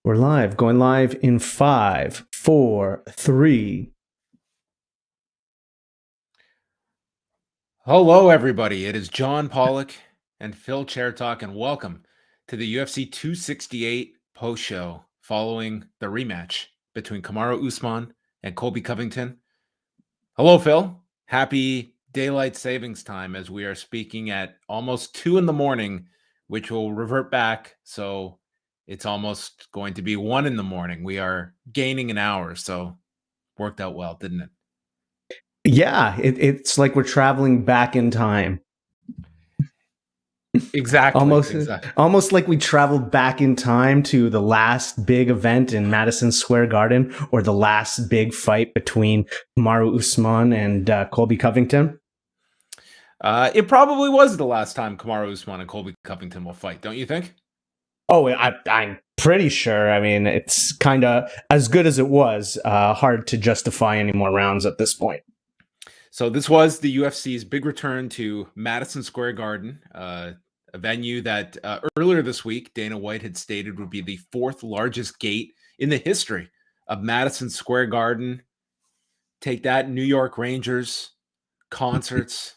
We're live, going live in 5, 4, 3. Hello, everybody. It is John Pollock and Phil Chertok, and welcome to the UFC 268 post show following the rematch between Kamaru Usman and Colby Covington. Hello, Phil. Happy daylight savings time as we are speaking at almost 2 in the morning, which will revert back. So it's almost going to be 1 in the morning. We are gaining an hour. So worked out well, didn't it? Yeah, it's like we're traveling back in time. Exactly. Almost like we traveled back in time to the last big event in Madison Square Garden, or the last big fight between Kamaru Usman and Colby Covington. It probably was the last time Kamaru Usman and Colby Covington will fight, don't you think? Oh, I'm pretty sure. I mean, it's kind of as good as it was. Hard to justify any more rounds at this point. So this was the UFC's big return to Madison Square Garden, a venue that earlier this week Dana White had stated would be the 4th largest gate in the history of Madison Square Garden. Take that, New York Rangers, concerts,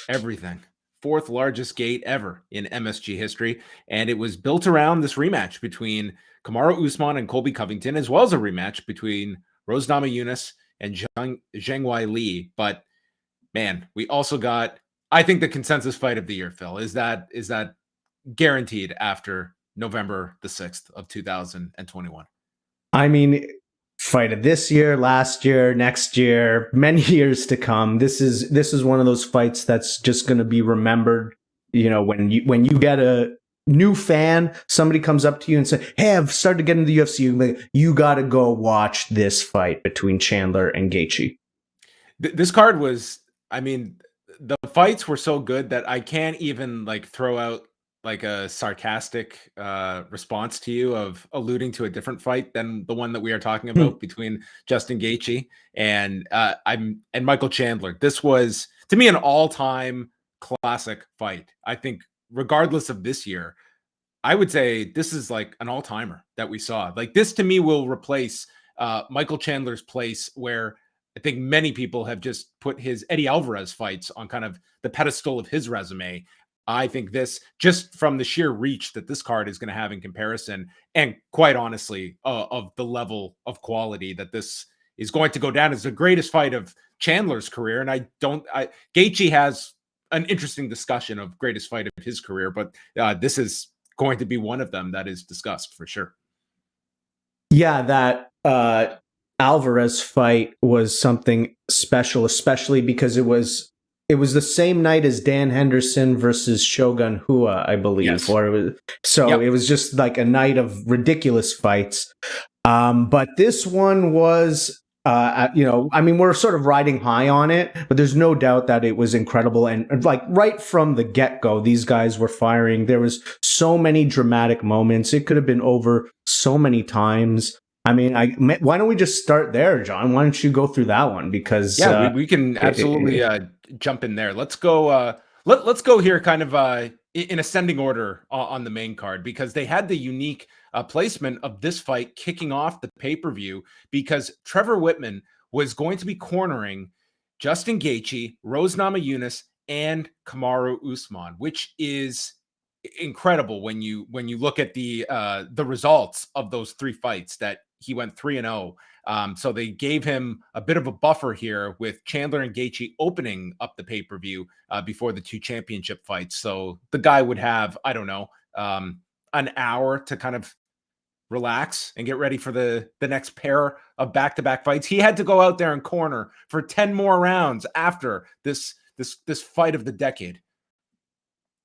everything. 4th largest gate ever in MSG history. And it was built around this rematch between Kamaru Usman and Colby Covington, as well as a rematch between Namajunas and Zhang Li. But man, we also got, I think, the consensus fight of the year, Phil. Is that guaranteed after November the 6th of 2021? I mean, fight of this year, last year, next year, many years to come. This is one of those fights that's just going to be remembered. You know, when you get a new fan, somebody comes up to you and say, "Hey, I've started to get into the UFC. You got to go watch this fight between Chandler and Gaethje." This card was, I mean, the fights were so good that I can't even like throw out like a sarcastic response to you of alluding to a different fight than the one that we are talking about between Justin Gaethje and Michael Chandler. This was, to me, an all-time classic fight. I think regardless of this year, I would say this is like an all-timer that we saw. Like, this to me will replace Michael Chandler's place, where I think many people have just put his Eddie Alvarez fights on kind of the pedestal of his resume. I think this, just from the sheer reach that this card is going to have in comparison, and quite honestly, of the level of quality that this is going to go down, as the greatest fight of Chandler's career. And Gaethje has an interesting discussion of greatest fight of his career, but this is going to be one of them that is discussed for sure. Yeah, that Alvarez fight was something special, especially because it was the same night as Dan Henderson versus Shogun Rua, I believe. Yes. It was just like a night of ridiculous fights. But this one was, I mean, we're sort of riding high on it, but there's no doubt that it was incredible. And like right from the get-go, these guys were firing. There was so many dramatic moments. It could have been over so many times. I mean, why don't we just start there, John? Why don't you go through that one? Because we can absolutely jump in there. Let's go. Let's go here, kind of in ascending order on the main card, because they had the unique placement of this fight kicking off the pay-per-view, because Trevor Whitman was going to be cornering Justin Gaethje, Namajunas, and Kamaru Usman, which is incredible when you look at the results of those 3 fights. That he went 3-0. So they gave him a bit of a buffer here with Chandler and Gaethje opening up the pay-per-view before the 2 championship fights. So the guy would have, I don't know, an hour to kind of relax and get ready for the next pair of back-to-back fights. He had to go out there and corner for 10 more rounds after this fight of the decade.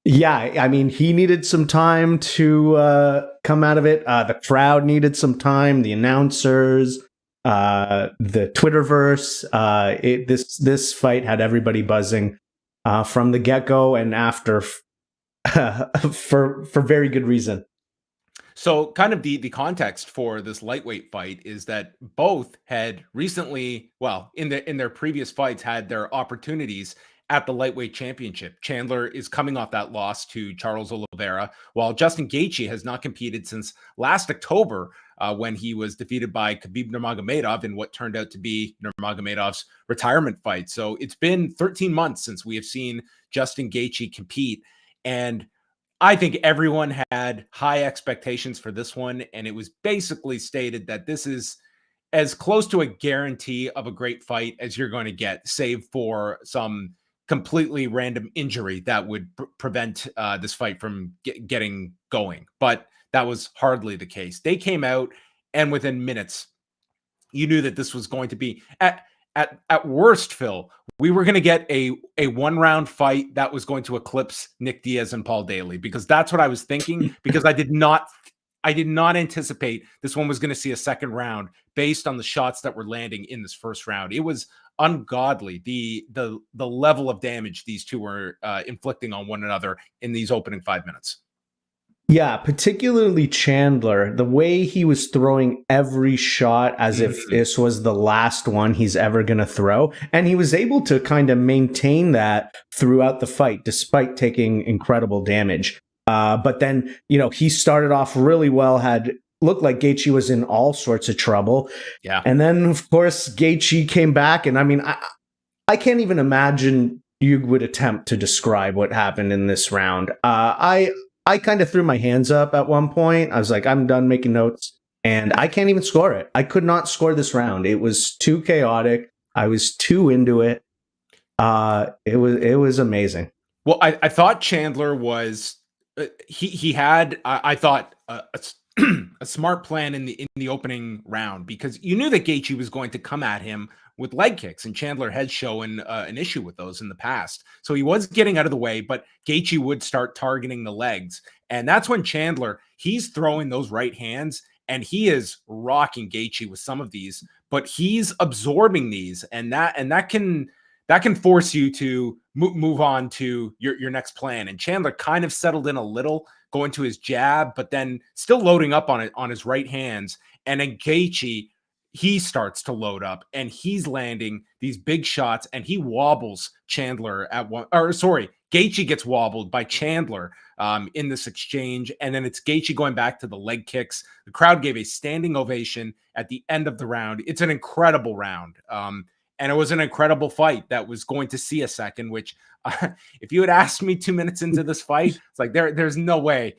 Yeah, I mean, he needed some time to come out of it. The crowd needed some time. The announcers, the Twitterverse. This fight had everybody buzzing from the get-go and after, for very good reason. So kind of the context for this lightweight fight is that both had recently, well, in their previous fights, had their opportunities at the lightweight championship. Chandler is coming off that loss to Charles Oliveira, while Justin Gaethje has not competed since last October, when he was defeated by Khabib Nurmagomedov in what turned out to be Nurmagomedov's retirement fight. So it's been 13 months since we have seen Justin Gaethje compete, and I think everyone had high expectations for this one, and it was basically stated that this is as close to a guarantee of a great fight as you're going to get, save for some completely random injury that would prevent this fight from getting going. But that was hardly the case. They came out, and within minutes, you knew that this was going to be at worst, Phil, we were going to get a 1-round fight that was going to eclipse Nick Diaz and Paul Daley, because that's what I was thinking, because I did not anticipate this one was going to see a second round based on the shots that were landing in this first round. It was ungodly, the level of damage these two were inflicting on one another in these opening 5 minutes. Yeah, particularly Chandler, the way he was throwing every shot as if this was the last one he's ever going to throw. And he was able to kind of maintain that throughout the fight, despite taking incredible damage. But then, he started off really well, looked like Gaethje was in all sorts of trouble. Yeah. And then, of course, Gaethje came back. And I mean, I can't even imagine you would attempt to describe what happened in this round. I kind of threw my hands up at one point. I was like, I'm done making notes, and I can't even score it. I could not score this round. It was too chaotic. I was too into it. It was amazing. Well, I thought Chandler was he had I thought a smart plan in the opening round, because you knew that Gaethje was going to come at him with leg kicks, and Chandler had shown an issue with those in the past. So he was getting out of the way, but Gaethje would start targeting the legs. And that's when Chandler, he's throwing those right hands, and he is rocking Gaethje with some of these, but he's absorbing these, and that can force you to move on to your next plan. And Chandler kind of settled in a little, going to his jab, but then still loading up on his right hands. And then Gaethje, he starts to load up, and he's landing these big shots, and he wobbles Chandler Gaethje gets wobbled by Chandler in this exchange. And then it's Gaethje going back to the leg kicks. The crowd gave a standing ovation at the end of the round. It's an incredible round. And it was an incredible fight that was going to see a second, which if you had asked me 2 minutes into this fight, it's like there's no way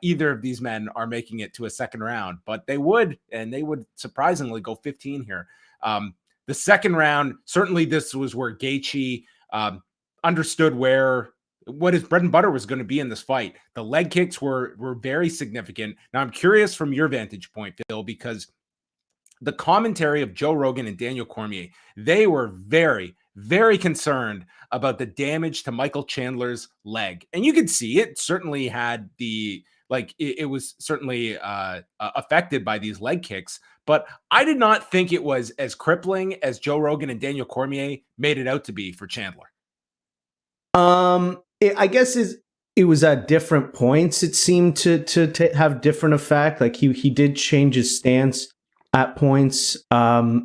either of these men are making it to a second round, but they would, and they would surprisingly go 15 here. The second round, certainly this was where Gaethje understood what his bread and butter was going to be in this fight. The leg kicks were very significant. Now I'm curious from your vantage point, Phil, because the commentary of Joe Rogan and Daniel Cormier, they were very, very concerned about the damage to Michael Chandler's leg. And you could see it certainly had it was certainly affected by these leg kicks, but I did not think it was as crippling as Joe Rogan and Daniel Cormier made it out to be for Chandler. I guess it was at different points. It seemed to have different effect. Like he did change his stance at points. I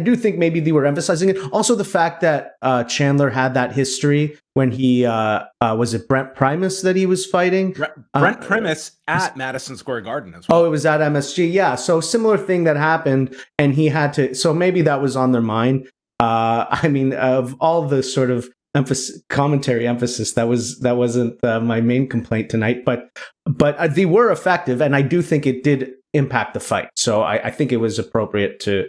do think maybe they were emphasizing it. Also, the fact that Chandler had that history when he was it Brent Primus that he was fighting? Brent Primus at Madison Square Garden as well. Oh, it was at MSG. Yeah, so similar thing that happened, and he had to. So maybe that was on their mind. I mean, of all the sort of commentary emphasis, that wasn't my main complaint tonight. But they were effective, and I do think it did impact the fight. So I think it was appropriate to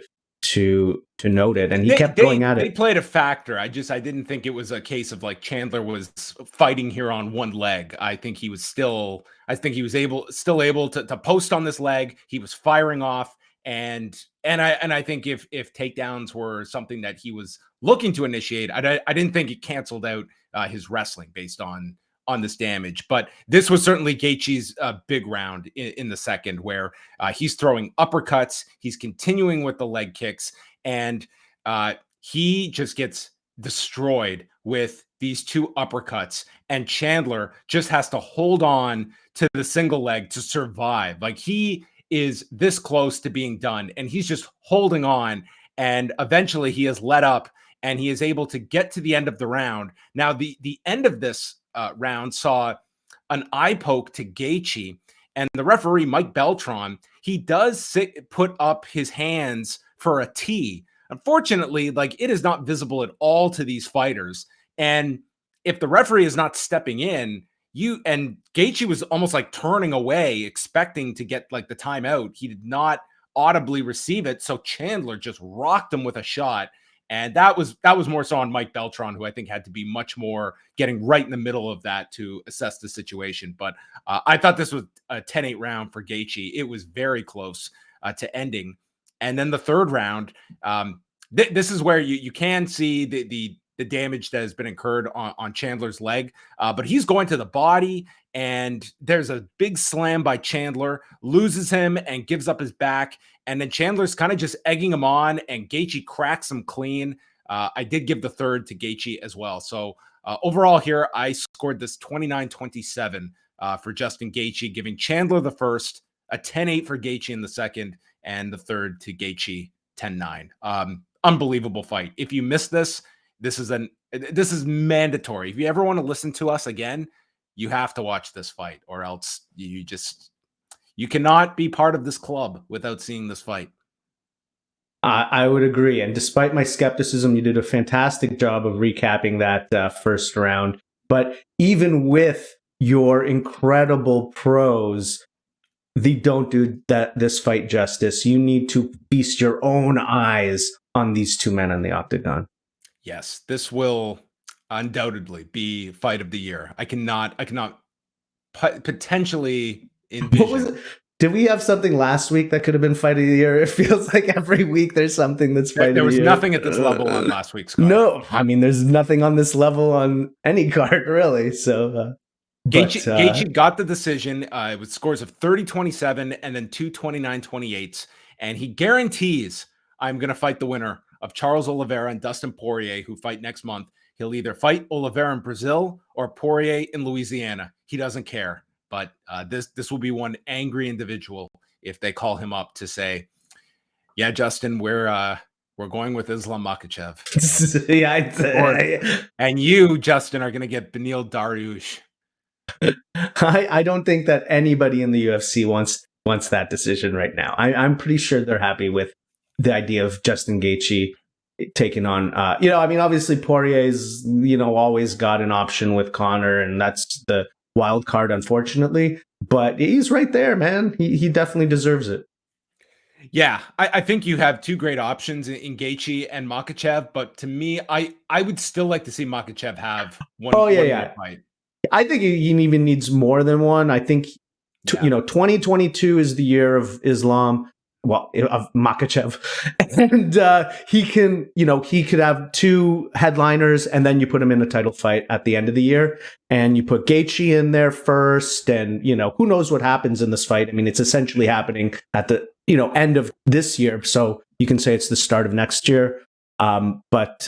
note it, and he kept going at it. They played a factor. I didn't think it was a case of like Chandler was fighting here on one leg. I think he was still able to post on this leg. He was firing off, and I think if takedowns were something that he was looking to initiate, I didn't think it canceled out his wrestling based on this damage. But this was certainly Gaethje's big round in the second, where he's throwing uppercuts, he's continuing with the leg kicks, and he just gets destroyed with these two uppercuts, and Chandler just has to hold on to the single leg to survive. Like, he is this close to being done, and he's just holding on, and eventually he is let up, and he is able to get to the end of the round. Now, the end of this round saw an eye poke to Gaethje, and the referee, Mike Beltran, he does put up his hands for a T. Unfortunately, like, it is not visible at all to these fighters. And if the referee is not stepping in, and Gaethje was almost like turning away, expecting to get like the timeout. He did not audibly receive it. So Chandler just rocked him with a shot. And that was more so on Mike Beltran, who I think had to be much more getting right in the middle of that to assess the situation. But I thought this was a 10-8 round for Gaethje. It was very close to ending. And then the third round, this is where you can see the damage that has been incurred on Chandler's leg. But he's going to the body, and there's a big slam by Chandler, loses him and gives up his back. And then Chandler's kind of just egging him on, and Gaethje cracks him clean. I did give the third to Gaethje as well. So overall here, I scored this 29-27 for Justin Gaethje, giving Chandler the first, a 10-8 for Gaethje in the second, and the third to Gaethje 10-9. Unbelievable fight. If you missed this, this is mandatory. If you ever want to listen to us again, you have to watch this fight, or else you cannot be part of this club without seeing this fight. I would agree. And despite my skepticism, you did a fantastic job of recapping that first round. But even with your incredible pros, they don't do this fight justice. You need to feast your own eyes on these two men in the octagon. Yes, this will undoubtedly be fight of the year. I cannot potentially envision. What was it? Did we have something last week that could have been fight of the year? It feels like every week there's something that's fight of the year. There was nothing at this level on last week's card. No, I mean, there's nothing on this level on any card, really. So Gaethje got the decision with scores of 30-27 and then 2 29-28. And he guarantees, I'm going to fight the winner of Charles Oliveira and Dustin Poirier, who fight next month. He'll either fight Oliveira in Brazil or Poirier in Louisiana. He doesn't care. But this will be one angry individual if they call him up to say, "Yeah, Justin, we're going with Islam Makhachev." And you, Justin, are going to get Beneil Dariush. I don't think that anybody in the UFC wants that decision right now. I'm pretty sure they're happy with the idea of Justin Gaethje taking on, I mean, obviously Poirier's, always got an option with Conor, and that's the wild card, unfortunately. But he's right there, man. He definitely deserves it. Yeah, I think you have two great options in Gaethje and Makhachev. But to me, I would still like to see Makhachev have one fight. I think he even needs more than one. I think, 2022 is the year of Islam. Well, of Makhachev, and he could have two headliners, and then you put him in a title fight at the end of the year, and you put Gaethje in there first, and who knows what happens in this fight. I mean, it's essentially happening at the end of this year, so you can say it's the start of next year. But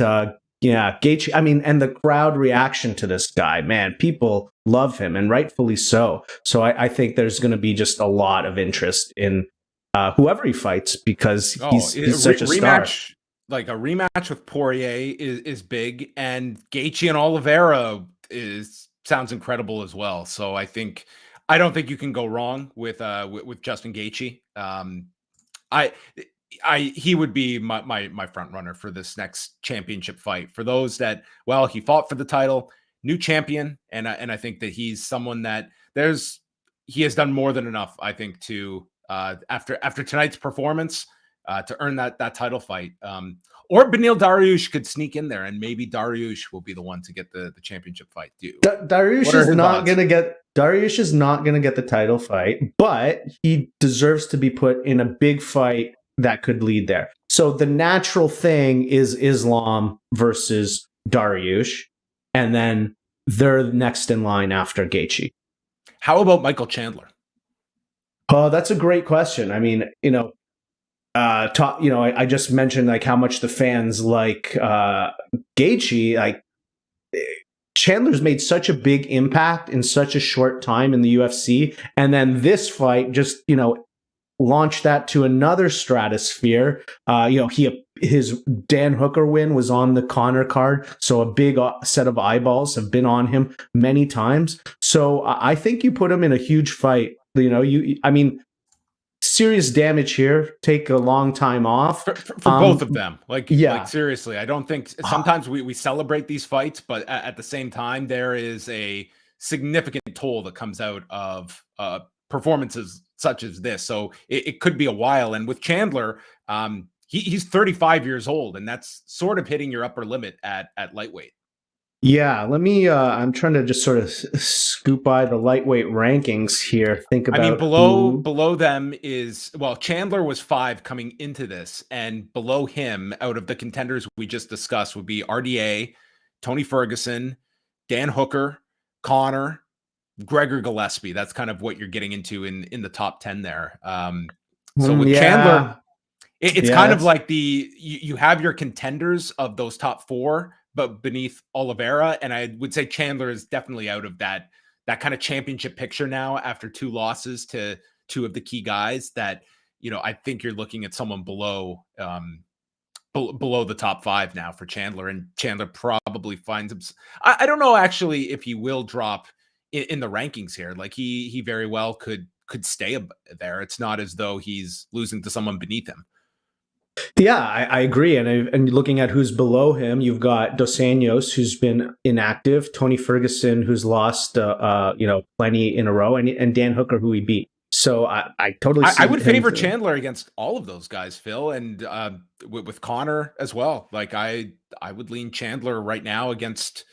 Gaethje. I mean, and the crowd reaction to this guy, man, people love him, and rightfully so. So I think there's going to be just a lot of interest in whoever he fights, because he's such a star. Like a rematch with Poirier is big, and Gaethje and Oliveira sounds incredible as well. So I don't think you can go wrong with Justin Gaethje. He would be my front runner for this next championship fight. For those that, he fought for the title, new champion, and I think that he's someone that he has done more than enough, I think, to after tonight's performance to earn that title fight. Or Beneil Dariush could sneak in there, and maybe Dariush will be the one to get the championship fight. Dariush is not going to get the title fight, but he deserves to be put in a big fight that could lead there. So the natural thing is Islam versus Dariush, and then they're next in line after Gaethje. How about Michael Chandler? Oh, that's a great question. I mean, I just mentioned like how much the fans like Gaethje. Like, Chandler's made such a big impact in such a short time in the UFC, and then this fight just launched that to another stratosphere. He his Dan Hooker win was on the Connor card, so a big set of eyeballs have been on him many times. So I think you put him in a huge fight. I mean, serious damage here. Take a long time off for both of them. Like seriously, I don't think sometimes we celebrate these fights, but at the same time, there is a significant toll that comes out of performances such as this. So it could be a while. And with Chandler, he's 35 years old, and that's sort of hitting your upper limit at lightweight. Yeah, let me. I'm trying to just sort of scoop by the lightweight rankings here. Think about. I mean, below them is, well, Chandler was 5 coming into this, and below him, out of the contenders we just discussed, would be RDA, Tony Ferguson, Dan Hooker, Connor, Gregor Gillespie. That's kind of what you're getting into in the top 10 there. So with Chandler, it's kind of like you have your contenders of those top 4, but beneath Oliveira, and I would say Chandler is definitely out of that kind of championship picture now after 2 losses to 2 of the key guys. That, I think you're looking at someone below the top 5 now for Chandler, and Chandler probably finds him. I don't know actually if he will drop in the rankings here. Like he very well could stay there. It's not as though he's losing to someone beneath him. Yeah, I agree. And looking at who's below him, you've got Dos Anjos, who's been inactive, Tony Ferguson, who's lost, plenty in a row, and Dan Hooker, who he beat. So I totally see I would favor Chandler against all of those guys, Phil, and with Connor as well. Like I would lean Chandler right now against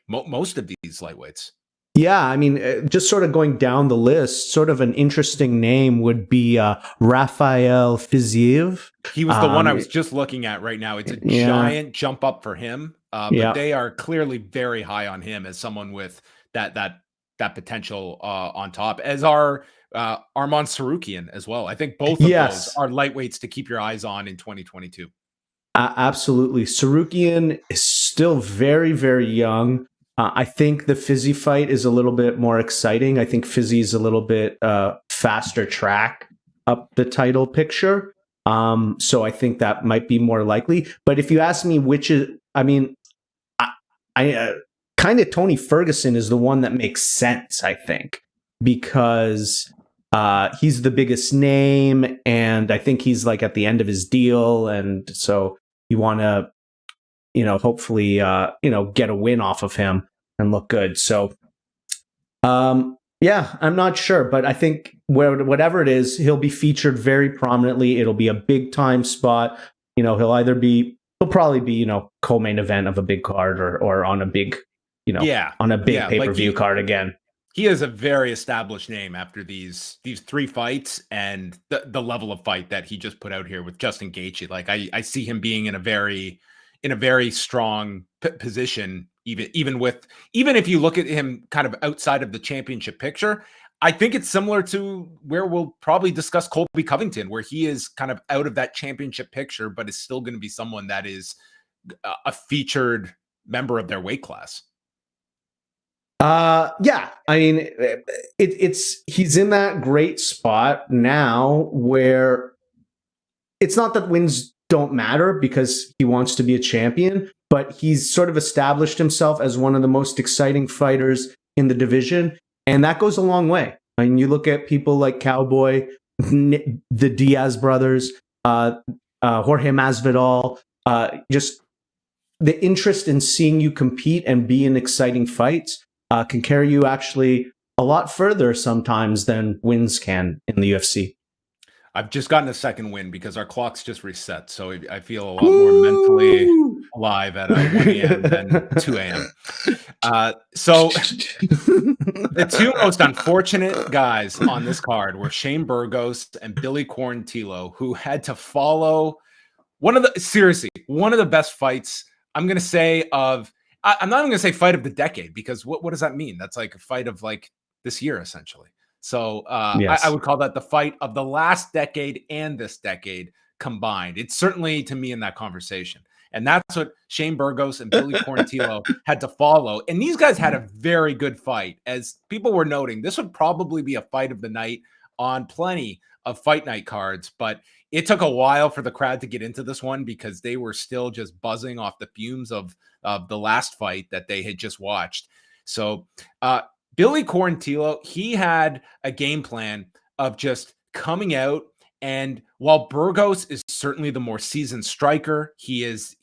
most of these lightweights. Yeah, I mean, just sort of going down the list, sort of an interesting name would be Rafael Fiziev. He was the one I was just looking at right now. It's a giant jump up for him, but they are clearly very high on him as someone with that potential on top, as are Arman Sarukian as well. I think both of those are lightweights to keep your eyes on in 2022. Absolutely. Sarukian is still very, very young. I think the Fizzy fight is a little bit more exciting. I think Fizzy is a little bit faster track up the title picture. So I think that might be more likely. But if you ask me which is, I mean, I kind of Tony Ferguson is the one that makes sense, I think, because he's the biggest name, and I think he's like at the end of his deal. And so you want to, hopefully, get a win off of him and look good. So, I'm not sure, but I think whatever it is, he'll be featured very prominently. It'll be a big time spot. He'll probably be, co-main event of a big card or on a big, on a big pay-per-view card again. He is a very established name after these 3 fights and the level of fight that he just put out here with Justin Gaethje. Like I see him being in a very strong position, even if you look at him kind of outside of the championship picture. I think it's similar to where we'll probably discuss Colby Covington, where he is kind of out of that championship picture, but is still going to be someone that is a featured member of their weight class. I mean, he's in that great spot now where it's not that wins don't matter because he wants to be a champion, but he's sort of established himself as one of the most exciting fighters in the division. And that goes a long way. I mean, you look at people like Cowboy, the Diaz brothers, Jorge Masvidal, just the interest in seeing you compete and be in exciting fights can carry you actually a lot further sometimes than wins can in the UFC. I've just gotten a second win because our clocks just reset. So I feel a lot more mentally alive at 1 a.m. than 2 a.m. So the 2 most unfortunate guys on this card were Shane Burgos and Billy Quarantillo, who had to follow one of the best fights, I'm going to say, I'm not even going to say fight of the decade, because what does that mean? That's like a fight of like this year, essentially. So I would call that the fight of the last decade and this decade combined. It's certainly, to me, in that conversation. And that's what Shane Burgos and Billy Quarantillo had to follow. And these guys had a very good fight. As people were noting, this would probably be a fight of the night on plenty of fight night cards, but it took a while for the crowd to get into this one because they were still just buzzing off the fumes of the last fight that they had just watched. So Billy Quarantillo, he had a game plan of just coming out, and while Burgos is certainly the more seasoned striker, he is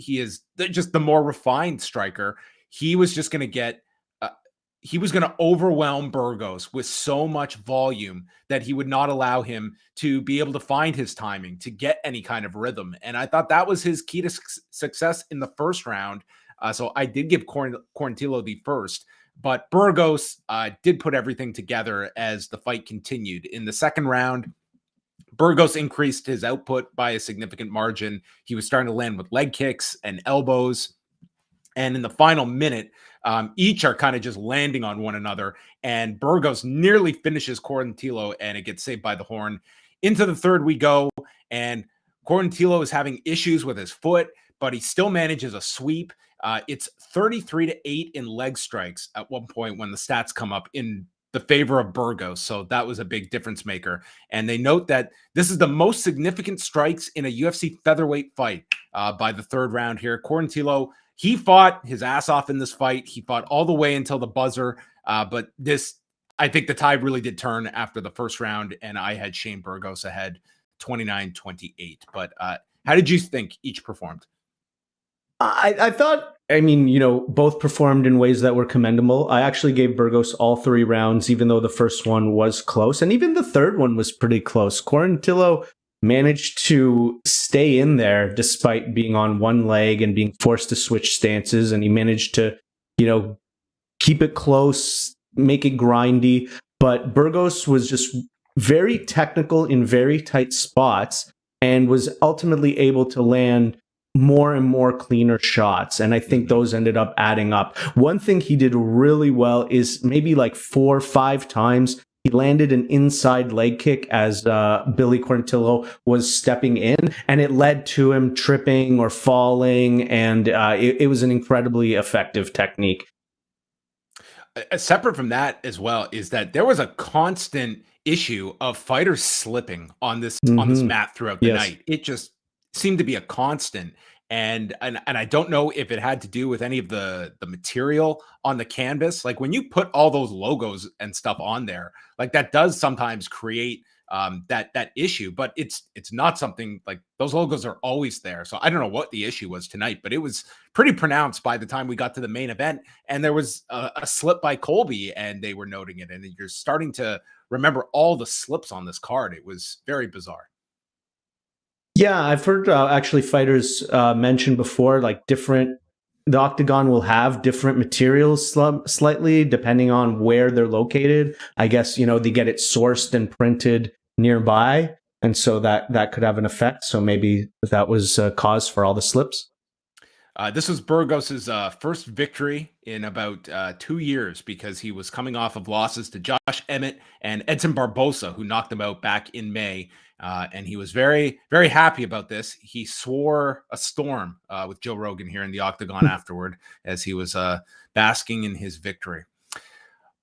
just the more refined striker. He was just going to get he was going to overwhelm Burgos with so much volume that he would not allow him to be able to find his timing, to get any kind of rhythm. And I thought that was his key to success in the first round. So I did give Quarantillo the first, but Burgos did put everything together as the fight continued. In the second round, Burgos increased his output by a significant margin. He was starting to land with leg kicks and elbows. And in the final minute, each are kind of just landing on one another. And Burgos nearly finishes Quarantillo, and it gets saved by the horn. Into the third we go, and Quarantillo is having issues with his foot, but he still manages a sweep. It's 33-8 in leg strikes at one point when the stats come up in the favor of Burgos. So that was a big difference maker. And they note that this is the most significant strikes in a UFC featherweight fight by the third round here. Quarantillo, he fought his ass off in this fight. He fought all the way until the buzzer. But I think the tide really did turn after the first round, and I had Shane Burgos ahead 29-28. But how did you think each performed? I thought, both performed in ways that were commendable. I actually gave Burgos all 3 rounds, even though the first one was close. And even the third one was pretty close. Quarantillo managed to stay in there despite being on one leg and being forced to switch stances. And he managed to, keep it close, make it grindy. But Burgos was just very technical in very tight spots and was ultimately able to land more and more cleaner shots. And I think those ended up adding up. One thing he did really well is maybe like 4 or 5 times he landed an inside leg kick as Billy Quarantillo was stepping in, and it led to him tripping or falling. And it was an incredibly effective technique. Separate from that as well is that there was a constant issue of fighters slipping on this mat throughout the night. It just seemed to be a constant. And I don't know if it had to do with any of the material on the canvas. Like when you put all those logos and stuff on there, like that does sometimes create that issue, but it's not something like those logos are always there. So I don't know what the issue was tonight, but it was pretty pronounced by the time we got to the main event. And there was a slip by Colby, and they were noting it. And you're starting to remember all the slips on this card. It was very bizarre. Yeah, I've heard actually fighters mention before, like the octagon will have different materials slightly depending on where they're located. I guess, they get it sourced and printed nearby. And so that could have an effect. So maybe that was a cause for all the slips. This was Burgos's first victory in about 2 years, because he was coming off of losses to Josh Emmett and Edson Barbosa, who knocked him out back in May. And he was very, very happy about this. He swore a storm with Joe Rogan here in the octagon afterward as he was basking in his victory.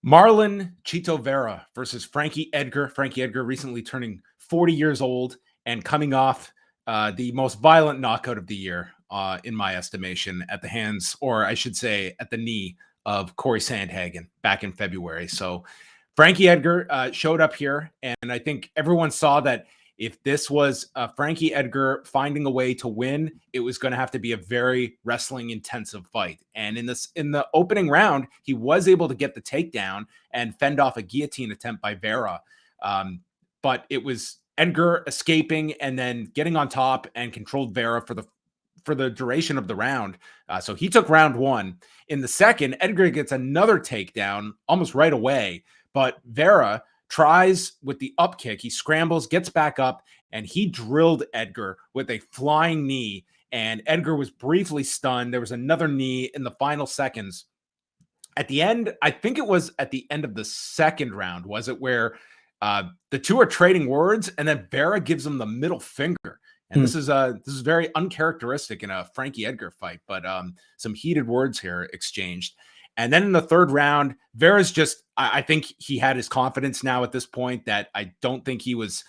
Marlon Chito Vera versus Frankie Edgar. Frankie Edgar recently turning 40 years old and coming off the most violent knockout of the year, in my estimation, at the hands, or I should say at the knee of Corey Sandhagen back in February. So Frankie Edgar showed up here, and I think everyone saw that if this was Frankie Edgar finding a way to win, it was going to have to be a very wrestling intensive fight. And in the opening round, he was able to get the takedown and fend off a guillotine attempt by Vera. But it was Edgar escaping and then getting on top and controlled Vera for the duration of the round. So he took round 1. In the second, Edgar gets another takedown almost right away, but Vera tries with the up kick. He scrambles, gets back up, and he drilled Edgar with a flying knee. And Edgar was briefly stunned. There was another knee in the final seconds. At the end, I think it was at the end of the second round, was it, where the two are trading words, and then Vera gives him the middle finger. And this is very uncharacteristic in a Frankie Edgar fight, but some heated words here exchanged. And then in the third round, Vera's just, I think he had his confidence now at this point that I don't think he was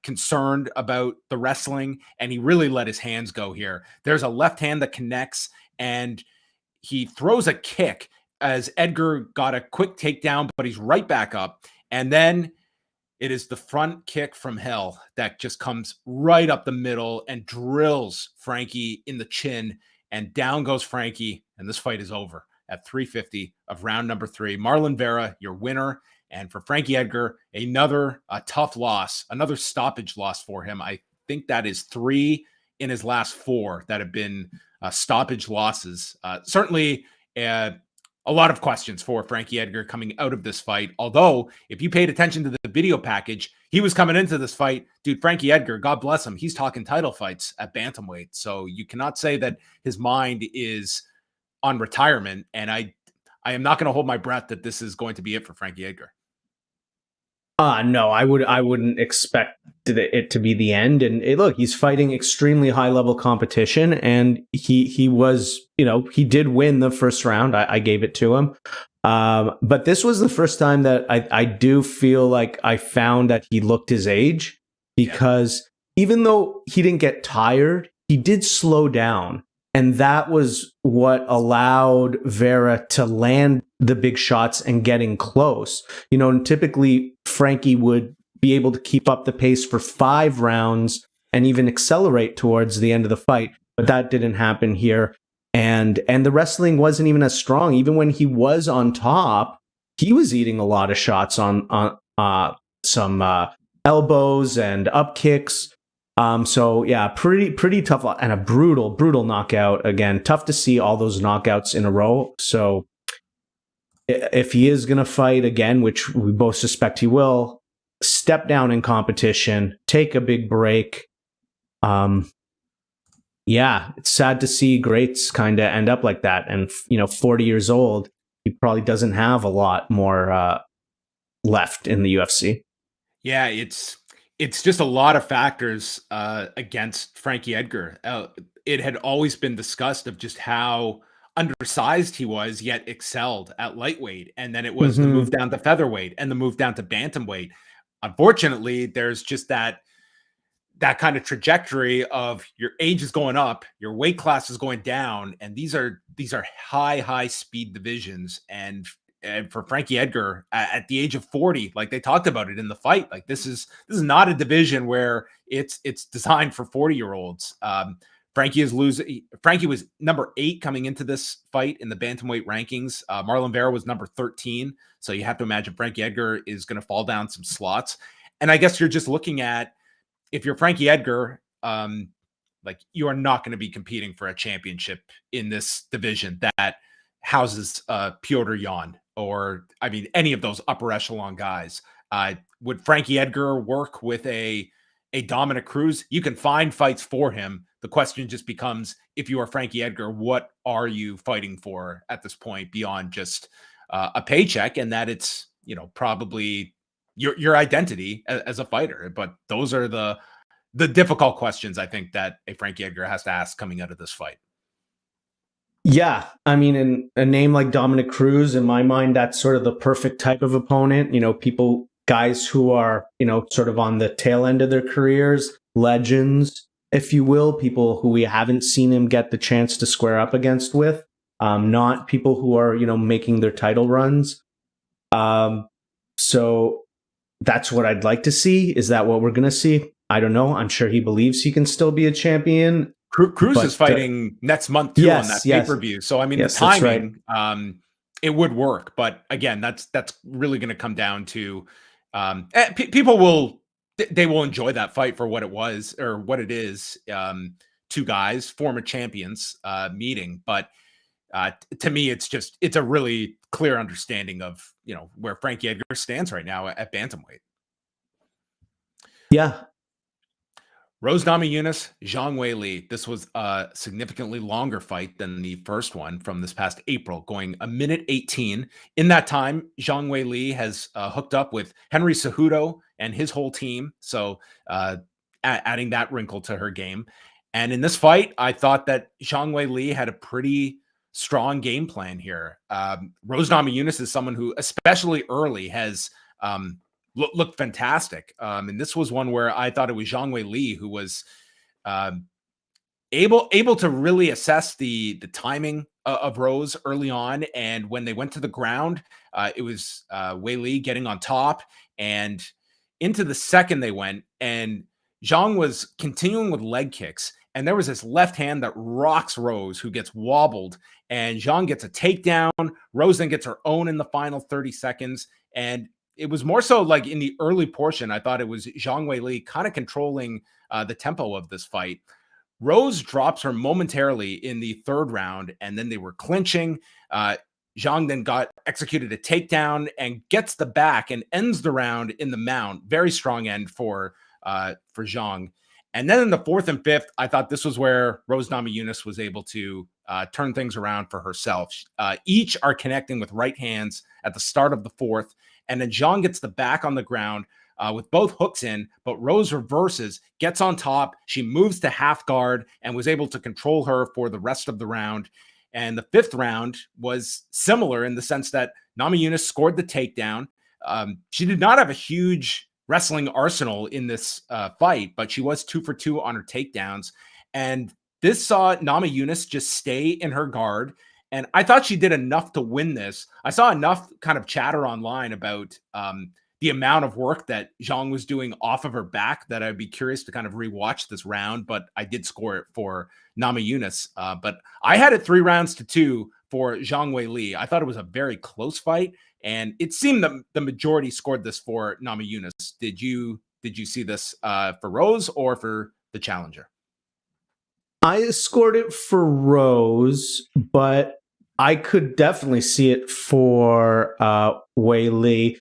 concerned about the wrestling, and he really let his hands go here. There's a left hand that connects, and he throws a kick as Edgar got a quick takedown, but he's right back up. And then it is the front kick from hell that just comes right up the middle and drills Frankie in the chin, and down goes Frankie, and this fight is over at 350 of round number 3. Marlon Vera, your winner. And for Frankie Edgar, another tough loss, another stoppage loss for him. I think that is 3 in his last 4 that have been stoppage losses. Certainly a lot of questions for Frankie Edgar coming out of this fight. Although, if you paid attention to the video package, he was coming into this fight. Dude, Frankie Edgar, God bless him, he's talking title fights at bantamweight. So you cannot say that his mind is on retirement. And I am not going to hold my breath that this is going to be it for Frankie Edgar. No, I wouldn't expect it to be the end. And look, he's fighting extremely high level competition, and he was, he did win the first round. I gave it to him. But this was the first time that I do feel like I found that he looked his age, because even though he didn't get tired, he did slow down. And that was what allowed Vera to land the big shots and getting close. And typically Frankie would be able to keep up the pace for 5 rounds and even accelerate towards the end of the fight. But that didn't happen here. And the wrestling wasn't even as strong. Even when he was on top, he was eating a lot of shots on some elbows and up kicks. So yeah, pretty tough, and a brutal knockout. Again, tough to see all those knockouts in a row. So if he is going to fight again, which we both suspect he will, step down in competition, take a big break. Yeah, it's sad to see greats kind of end up like that. And 40 years old, he probably doesn't have a lot more left in the UFC. Yeah, it's just a lot of factors against Frankie Edgar. It had always been discussed of just how undersized he was, yet excelled at lightweight. And then it was the move down to featherweight and the move down to bantamweight. Unfortunately, there's just that kind of trajectory of your age is going up, your weight class is going down, and these are high speed divisions. And for Frankie Edgar at the age of 40, like they talked about it in the fight, like this is not a division where it's designed for 40-year-olds. Frankie was number 8 coming into this fight in the bantamweight rankings. Marlon Vera was number 13. So you have to imagine Frankie Edgar is going to fall down some slots. And I guess you're just looking at, if you're Frankie Edgar, like you are not going to be competing for a championship in this division that houses Petr Yan or, any of those upper echelon guys. Would Frankie Edgar work with a Dominic Cruz? You can find fights for him. The question just becomes, if you are Frankie Edgar, what are you fighting for at this point beyond just a paycheck? And that it's, probably your identity as a fighter. But those are the difficult questions, I think, that a Frankie Edgar has to ask coming out of this fight. Yeah, in a name like Dominic Cruz, in my mind, that's sort of the perfect type of opponent. Guys who are, sort of on the tail end of their careers, legends, if you will, people who we haven't seen him get the chance to square up against with, not people who are, making their title runs. So that's what I'd like to see. Is that what we're going to see? I don't know. I'm sure he believes he can still be a champion. Cruz is fighting next month too, on that pay-per-view. So the timing, it would work. But again, that's really going to come down to people will enjoy that fight for what it was or what it is. 2 guys, former champions, meeting. But to me, it's a really clear understanding of where Frankie Edgar stands right now at bantamweight. Yeah. Rose Namajunas, Zhang Weili. This was a significantly longer fight than the first one from this past April, going 1:18. In that time, Zhang Weili has hooked up with Henry Cejudo and his whole team, so adding that wrinkle to her game. And in this fight, I thought that Zhang Weili had a pretty strong game plan here. Rose Namajunas is someone who, especially early, has looked fantastic. And this was one where I thought it was Zhang Weili who was able to really assess the timing of Rose early on. And when they went to the ground, it was Weili getting on top, and into the second they went, and Zhang was continuing with leg kicks. And there was this left hand that rocks Rose, who gets wobbled, and Zhang gets a takedown. Rose then gets her own in the final 30 seconds. And it was more so like in the early portion, I thought it was Zhang Weili kind of controlling the tempo of this fight. Rose drops her momentarily in the third round, and then they were clinching. Zhang then got executed a takedown and gets the back and ends the round in the mount. Very strong end for Zhang. And then in the fourth and fifth, I thought this was where Rose Namajunas was able to turn things around for herself. Each are connecting with right hands at the start of the fourth, and then Zhang gets the back on the ground with both hooks in, but Rose reverses, gets on top. She moves to half guard and was able to control her for the rest of the round. And the fifth round was similar in the sense that Namajunas scored the takedown. She did not have a huge wrestling arsenal in this fight, but she was 2 for 2 on her takedowns. And this saw Namajunas just stay in her guard. And I thought she did enough to win this. I saw enough kind of chatter online about the amount of work that Zhang was doing off of her back that I'd be curious to kind of rewatch this round, but I did score it for Namajunas. But I had it 3-2 for Zhang Weili. I thought it was a very close fight, and it seemed that the majority scored this for Namajunas. Did you see this for Rose or for the challenger? I scored it for Rose, but I could definitely see it for Weili.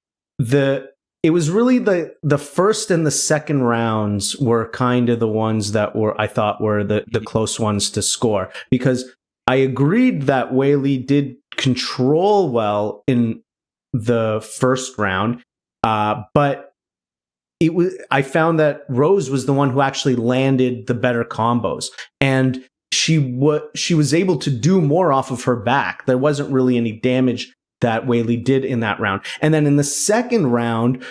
It was really the first and the second rounds were kind of the ones that I thought were the close ones to score, because I agreed that Weili did control well in the first round, but I found that Rose was the one who actually landed the better combos, and she was able to do more off of her back. There wasn't really any damage that Weili did in that round. And then in the second round,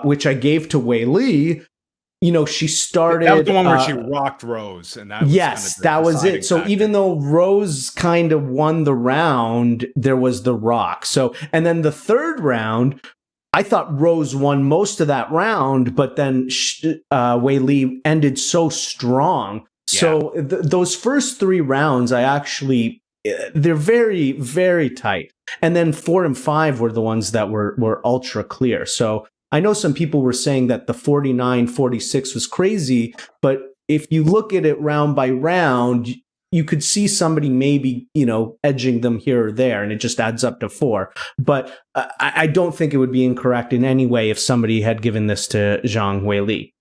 which I gave to Weili, she started. That was the one where she rocked Rose, and that was that was it. So factor. Even though Rose kind of won the round, there was the rock. So, and then the third round, I thought Rose won most of that round, but then Weili ended so strong. Yeah. So those first 3 rounds, they're very, very tight. And then 4 and 5 were the ones that were ultra clear. So I know some people were saying that the 49-46 was crazy, but if you look at it round by round, you could see somebody maybe, edging them here or there, and it just adds up to 4. But I don't think it would be incorrect in any way if somebody had given this to Zhang Weili.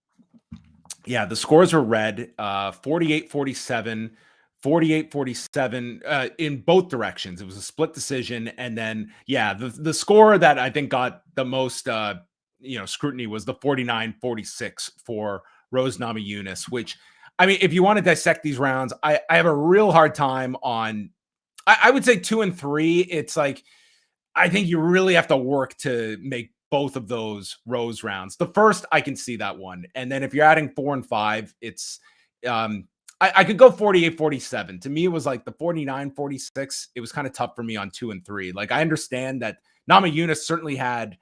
Yeah, the scores were read 48-47, 48-47 in both directions. It was a split decision. And then, the score that I think got the most scrutiny was the 49-46 for Rose Namajunas, which, I mean, if you want to dissect these rounds, I have a real hard time on, I would say 2 and 3. It's like, I think you really have to work to make both of those Rose rounds. The first, I can see that one. And then if you're adding 4 and 5, it's, I could go 48-47. To me, it was like the 49-46. It was kind of tough for me on 2 and 3. Like, I understand that Namajunas certainly had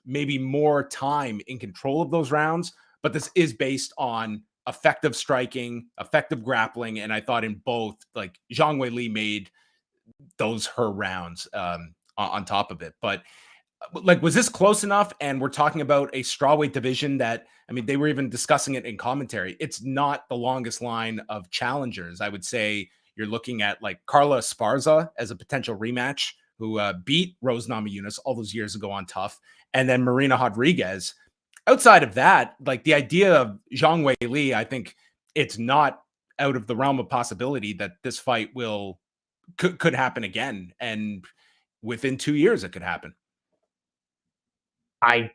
maybe more time in control of those rounds, but this is based on effective striking, effective grappling. And I thought in both, like, Zhang Weili made those her rounds on top of it. But like, was this close enough? And we're talking about a strawweight division that, I mean, they were even discussing it in commentary. It's not the longest line of challengers. I would say you're looking at like Carla Esparza as a potential rematch, who beat Rose Namajunas all those years ago on Tough, and then Marina Rodriguez. Outside of that, like, the idea of Zhang Weili, I think it's not out of the realm of possibility that this fight could happen again. And within 2 years, it could happen. I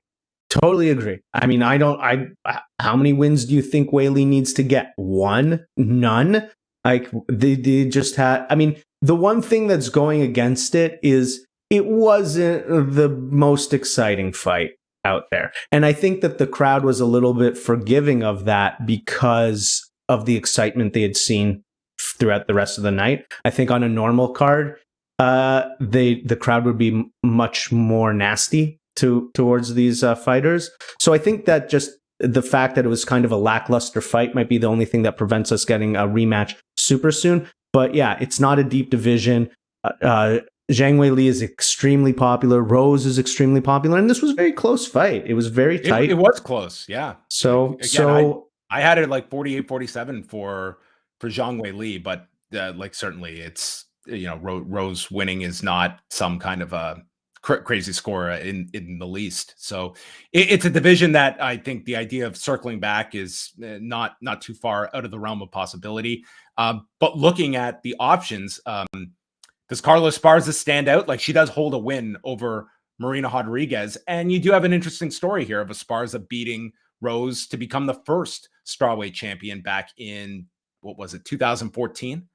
totally agree. I mean, how many wins do you think Weili needs to get? 1? None? Like, they just had, I mean, the one thing that's going against it is it wasn't the most exciting fight out there. And I think that the crowd was a little bit forgiving of that because of the excitement they had seen throughout the rest of the night. I think on a normal card, the crowd would be much more nasty towards these fighters. So I think that just the fact that it was kind of a lackluster fight might be the only thing that prevents us getting a rematch super soon. But yeah, it's not a deep division. Zhang Weili is extremely popular. Rose is extremely popular. And this was a very close fight. It was very tight. It was close, yeah. So, Again, so I had it like 48-47 for Zhang Weili, but like certainly it's, Rose winning is not some kind of a crazy score in the least. So it's a division that I think the idea of circling back is not too far out of the realm of possibility. But looking at the options, does Carla Esparza stand out? Like, she does hold a win over Marina Rodriguez, and you do have an interesting story here of Esparza beating Rose to become the first strawweight champion back in, what was it, 2014?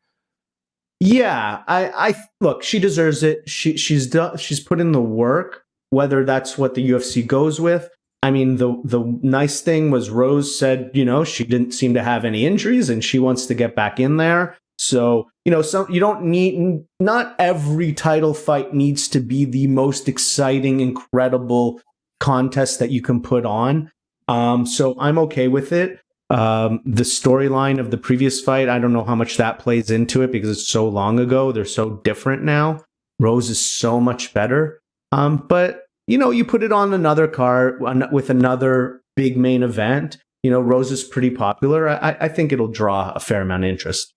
Yeah, I look, she deserves it. She's put in the work, whether that's what the UFC goes with. I mean, the nice thing was Rose said, she didn't seem to have any injuries and she wants to get back in there. So, you don't need, not every title fight needs to be the most exciting, incredible contest that you can put on. So I'm okay with it. The storyline of the previous fight, I don't know how much that plays into it because it's so long ago. They're so different now. Rose is so much better. But, you put it on another card with another big main event. Rose is pretty popular. I think it'll draw a fair amount of interest.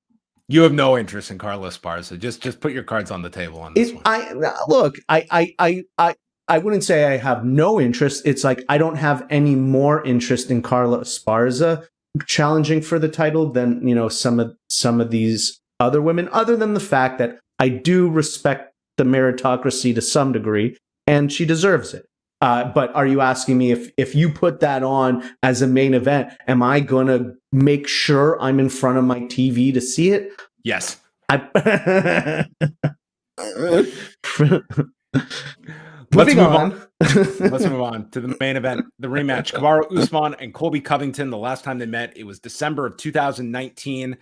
You have no interest in Carla Esparza. Just put your cards on the table on this one. I wouldn't say I have no interest. It's like I don't have any more interest in Carla Esparza challenging for the title than some of these other women, other than the fact that I do respect the meritocracy to some degree and she deserves it. But are you asking me if you put that on as a main event, am I going to make sure I'm in front of my TV to see it? Yes. Moving on. Let's move on to the main event, the rematch. Kamaru Usman and Colby Covington. The last time they met, it was December of 2019.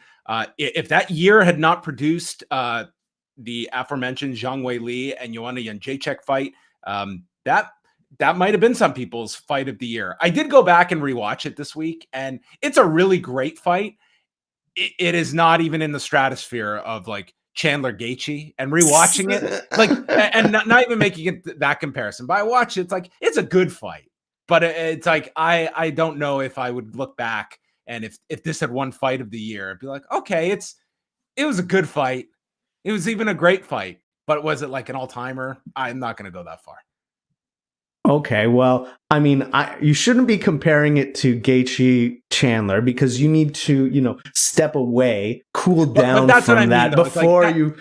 If that year had not produced the aforementioned Zhang Weili and Joanna Jędrzejczyk fight, that might have been some people's fight of the year. I did go back and rewatch it this week, and it's a really great fight. It is not even in the stratosphere of like Chandler Gaethje, and rewatching it, like, and not even making it that comparison, but I watch it, it's like, it's a good fight, but it's like, I don't know if I would look back and if this had won fight of the year, I'd be like, okay, it was a good fight. It was even a great fight, but was it like an all-timer? I'm not going to go that far. Okay, well, I mean, you shouldn't be comparing it to Gaethje Chandler because you need to, step away, cool down that's from what I that mean, before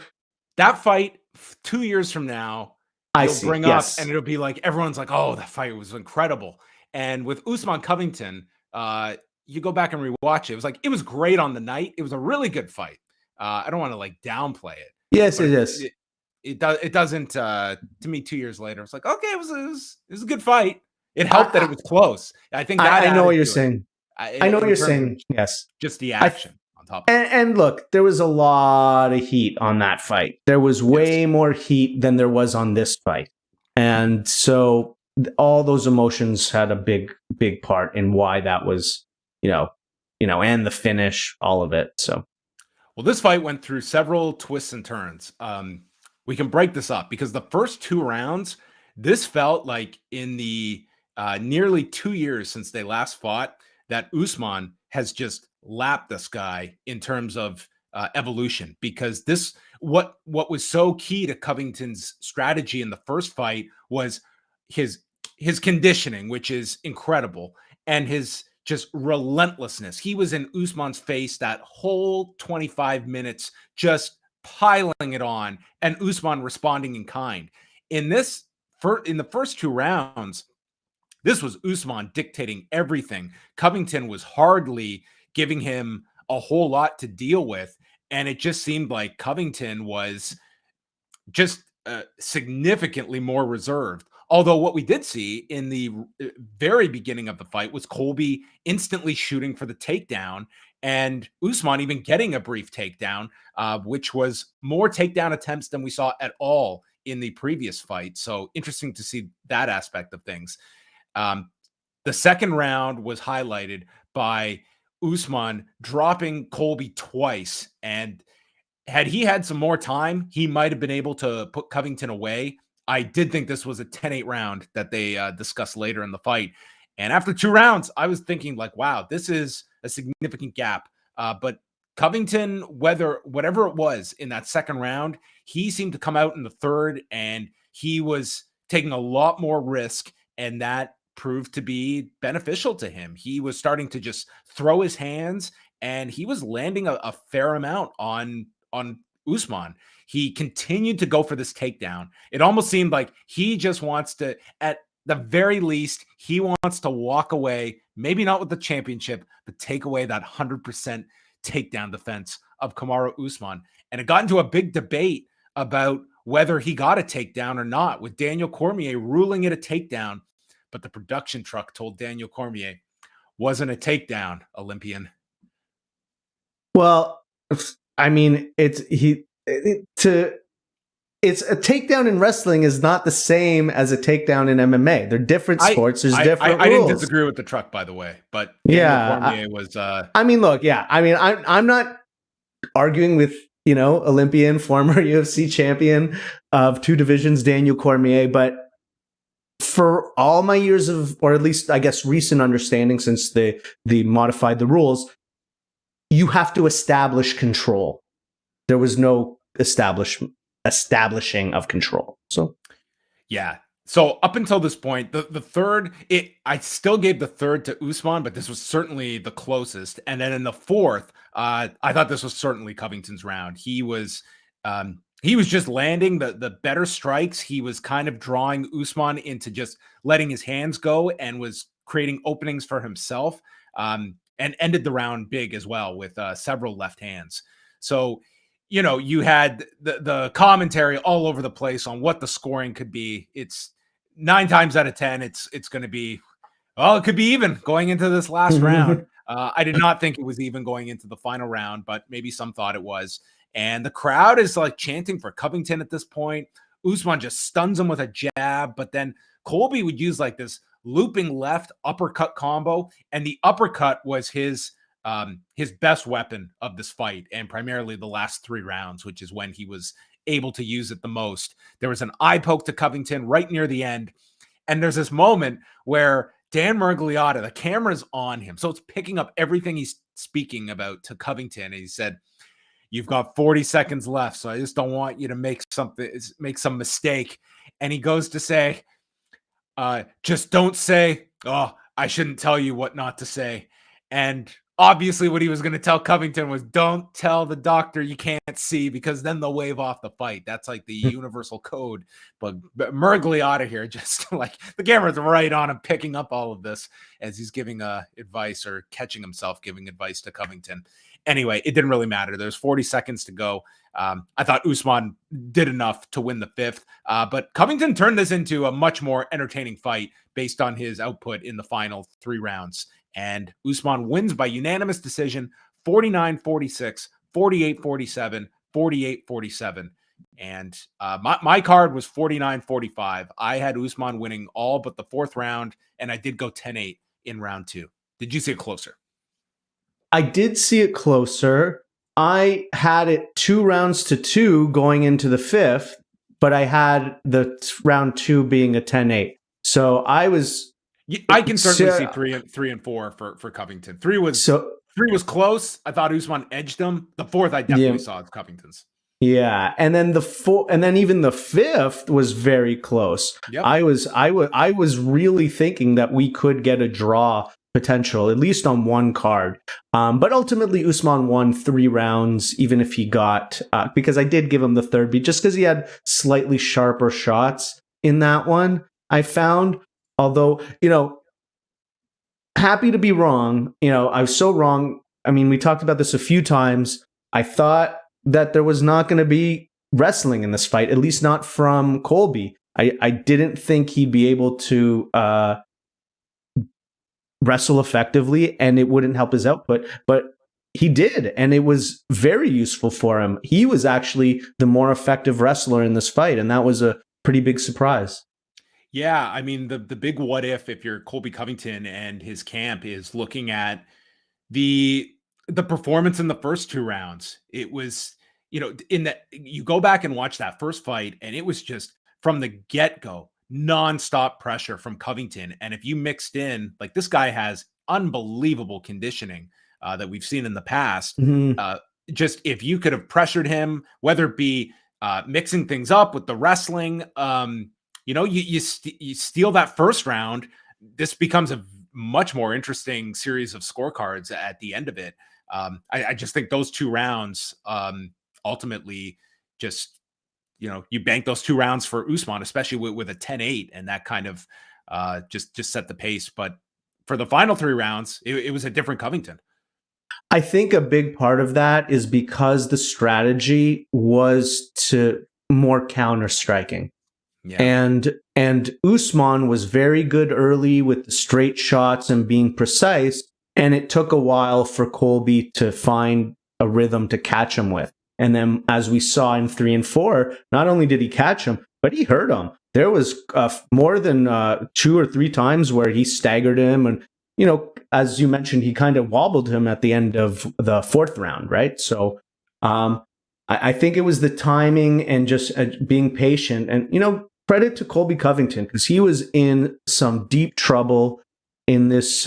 that fight 2 years from now, you'll bring up and it'll be like, everyone's like, oh, that fight was incredible. And with Usman Covington, you go back and rewatch it. It was like, it was great on the night. It was a really good fight. I don't want to like downplay it. Yes, it is. It doesn't to me 2 years later. It's like, okay, it was a good fight. It helped that it was close. I think that I know what you're saying. I know what you're saying. Yes. Just the action on top of it. And look, there was a lot of heat on that fight. There was way more heat than there was on this fight. And so all those emotions had a big part in why that was, and the finish, all of it. So, well, this fight went through several twists and turns. We can break this up because the first 2 rounds, this felt like in the nearly 2 years since they last fought, that Usman has just lapped this guy in terms of evolution, because what was so key to Covington's strategy in the first fight was his conditioning, which is incredible, and his just relentlessness. He was in Usman's face that whole 25 minutes, just piling it on, and Usman responding in kind. In the first 2 rounds, this was Usman dictating everything. Covington was hardly giving him a whole lot to deal with. and it just seemed like Covington was just significantly more reserved. Although what we did see in the very beginning of the fight was Colby instantly shooting for the takedown, and Usman even getting a brief takedown, which was more takedown attempts than we saw at all in the previous fight. So interesting to see that aspect of things. The second round was highlighted by Usman dropping Colby twice, and had he had some more time, he might have been able to put Covington away. I did think this was a 10-8 round that they discussed later in the fight. And after 2 rounds, I was thinking like, wow, this is a significant gap. But Covington, whatever it was in that second round, he seemed to come out in the third, and he was taking a lot more risk, and that proved to be beneficial to him. He was starting to just throw his hands, and he was landing a fair amount on Usman. He continued to go for this takedown. It almost seemed like he just wants to, at the very least, he wants to walk away, maybe not with the championship, but take away that 100% takedown defense of Kamaru Usman. And it got into a big debate about whether he got a takedown or not, with Daniel Cormier ruling it a takedown. But the production truck told Daniel Cormier, wasn't a takedown, Olympian. Well, I mean, it's a takedown in wrestling is not the same as a takedown in MMA. They're different sports. There's different rules. I didn't disagree with the truck, by the way, but Daniel Cormier was. I mean, look, yeah. I mean, I'm not arguing with Olympian, former UFC champion of 2 divisions, Daniel Cormier, but for all my years of, or at least I guess recent understanding since they modified the rules, you have to establish control. There was no establishing of control. So, yeah. So up until this point, the third, I still gave the third to Usman, but this was certainly the closest. And then in the fourth, I thought this was certainly Covington's round. He was just landing the better strikes. He was kind of drawing Usman into just letting his hands go, and was creating openings for himself. And ended the round big as well with several left hands. So, you had the commentary all over the place on what the scoring could be. It's 9 times out of 10, it's going to be, well, it could be even going into this last round. I did not think it was even going into the final round, but maybe some thought it was. And the crowd is like chanting for Covington at this point. Usman just stuns him with a jab, but then Colby would use like this looping left uppercut combo, and the uppercut was his best weapon of this fight, and primarily the last 3 rounds, which is when he was able to use it the most. There was an eye poke to Covington right near the end, and there's this moment where Dan Miragliotta, the camera's on him, so it's picking up everything he's speaking about to Covington, and he said, "You've got 40 seconds left, so I just don't want you to make some mistake." And he goes to say, just don't say, "Oh, I shouldn't tell you what not to say." And obviously what he was going to tell Covington was, don't tell the doctor you can't see, because then they'll wave off the fight. That's like the universal code. But Miragliotta here, just like the camera's right on him, picking up all of this as he's giving advice, or catching himself giving advice to Covington. Anyway, it didn't really matter. There's 40 seconds to go. I thought Usman did enough to win the 5th, but Covington turned this into a much more entertaining fight based on his output in the final 3 rounds. And Usman wins by unanimous decision, 49-46, 48-47, 48-47. And my card was 49-45. I had Usman winning all but the 4th round, and I did go 10-8 in round 2. Did you see it closer? I did see it closer. I had it 2 rounds to 2 going into the 5th, but I had the round 2 being a 10-8. So I can certainly see 3 and 4 for Covington. 3 was close. I thought Usman edged him. The 4th I definitely saw as Covington's. Yeah, and then even the 5th was very close. Yep. I was really thinking that we could get a draw potential, at least on one card. But ultimately, Usman won 3 rounds, even if he got, because I did give him the 3rd beat, just because he had slightly sharper shots in that one, I found. Although, happy to be wrong. I was so wrong. I mean, we talked about this a few times. I thought that there was not going to be wrestling in this fight, at least not from Colby. I didn't think he'd be able to wrestle effectively, and it wouldn't help his output, but he did, and it was very useful for him. He was actually the more effective wrestler in this fight, and that was a pretty big surprise. Yeah, I mean the big what if you're Colby Covington and his camp is looking at the performance in the first 2 rounds. It was, in that you go back and watch that first fight, and it was just from the get-go, nonstop pressure from Covington. And if you mixed in, like, this guy has unbelievable conditioning that we've seen in the past. Mm-hmm. Just if you could have pressured him, whether it be mixing things up with the wrestling, you steal that first round, this becomes a much more interesting series of scorecards at the end of it. I just think those 2 rounds ultimately just, you bank those 2 rounds for Usman, especially with a 10-8, and that kind of just set the pace. But for the final 3 rounds, it was a different Covington. I think a big part of that is because the strategy was to more counter striking. Yeah. And Usman was very good early with the straight shots and being precise, and it took a while for Colby to find a rhythm to catch him with. And then, as we saw in 3 and 4, not only did he catch him, but he hurt him. There was more than 2 or 3 times where he staggered him, and as you mentioned, he kind of wobbled him at the end of the 4th round, right? So I think it was the timing and just being patient, and credit to Colby Covington, because he was in some deep trouble in this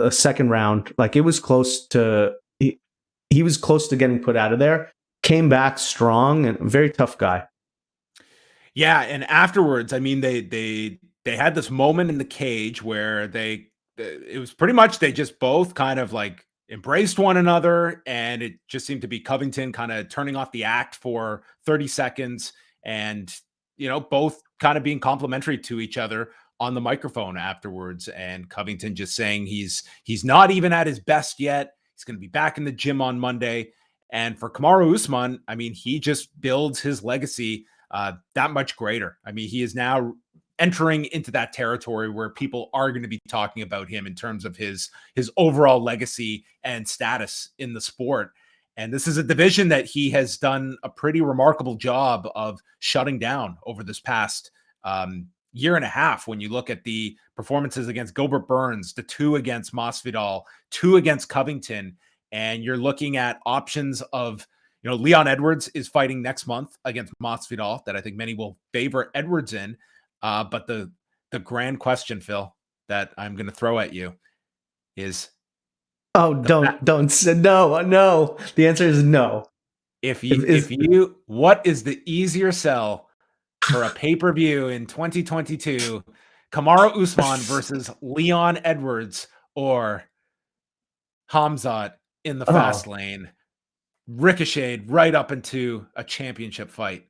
second round. Like, it was close to he was close to getting put out of there. Came back strong, and very tough guy. Yeah, and afterwards, I mean, they had this moment in the cage where it was pretty much they just both kind of like embraced one another, and it just seemed to be Covington kind of turning off the act for 30 seconds, and both kind of being complimentary to each other on the microphone afterwards, and Covington just saying he's not even at his best yet. He's going to be back in the gym on Monday. And for Kamaru Usman, I mean, he just builds his legacy that much greater. I mean, he is now entering into that territory where people are going to be talking about him in terms of his overall legacy and status in the sport. And this is a division that he has done a pretty remarkable job of shutting down over this past year and a half. When you look at the performances against Gilbert Burns, the 2 against Masvidal, 2 against Covington, and you're looking at options of, Leon Edwards is fighting next month against Masvidal, that I think many will favor Edwards in. But the grand question, Phil, that I'm going to throw at you is, don't say no. The answer is no. What is the easier sell for a pay-per-view in 2022? Kamaru Usman versus Leon Edwards, or Khamzat in the fast lane, ricocheted right up into a championship fight?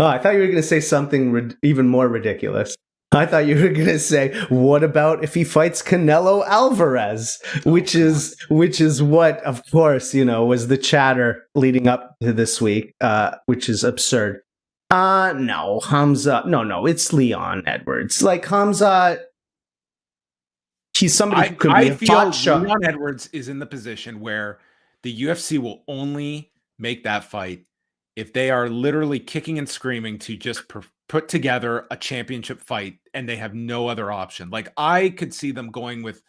Oh, I thought you were going to say something even more ridiculous. I thought you were going to say, what about if he fights Canelo Alvarez, which is what, of course, was the chatter leading up to this week, which is absurd. No, Khamzat. No, it's Leon Edwards. Like, Khamzat, he's somebody who could be a hot shot. Leon Edwards is in the position where the UFC will only make that fight if they are literally kicking and screaming to just put together a championship fight, and they have no other option. Like, I could see them going with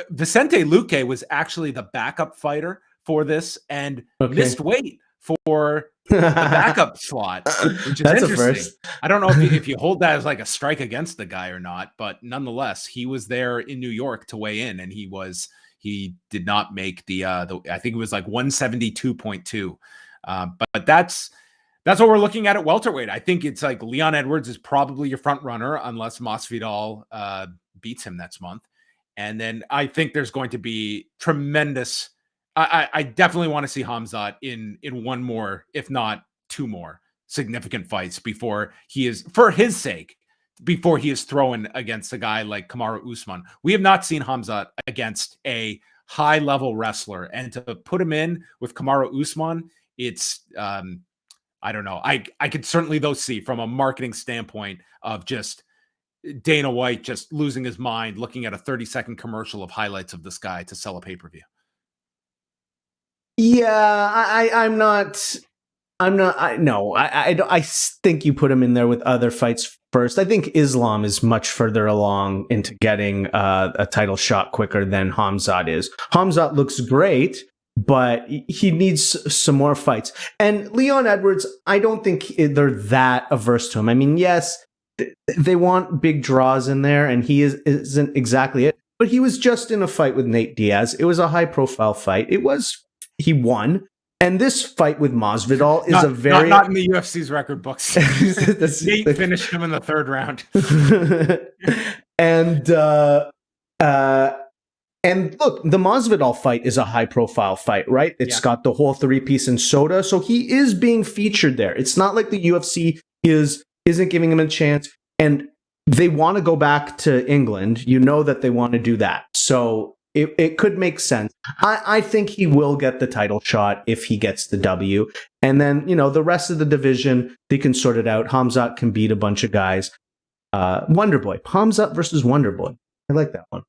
Vicente Luque was actually the backup fighter for this, and missed weight for the backup slot, which is interesting. I don't know if you hold that as like a strike against the guy or not, but nonetheless, he was there in New York to weigh in, and he did not make the I think it was like 172.2. But that's what we're looking at welterweight. I think it's like Leon Edwards is probably your front runner unless Masvidal beats him next month. And then I think there's going to be tremendous. I definitely want to see Khamzat in one more, if not 2 more significant fights before he is, for his sake, before he is thrown against a guy like Kamaru Usman. We have not seen Khamzat against a high-level wrestler, and to put him in with Kamaru Usman it's I don't know. I could certainly though see from a marketing standpoint of just Dana White just losing his mind looking at a 30-second commercial of highlights of this guy to sell a pay-per-view. Yeah, I'm not. No, I think you put him in there with other fights first. I think Islam is much further along into getting a title shot quicker than Khamzat is. Khamzat looks great, but he needs some more fights. And Leon Edwards, I don't think they're that averse to him. I mean, yes, they want big draws in there, and isn't exactly it. But he was just in a fight with Nate Diaz. It was a high-profile fight. He won. And this fight with Masvidal is not in the UFC's record books. Nate finished him in the third round. And look, the Masvidal fight is a high-profile fight, right? It's got the whole three-piece and soda, so he is being featured there. It's not like the UFC isn't giving him a chance, and they want to go back to England. You know that they want to do that, so it could make sense. I think he will get the title shot if he gets the W. And then, the rest of the division, they can sort it out. Khamzat can beat a bunch of guys. Wonderboy. Khamzat versus Wonderboy. I like that one.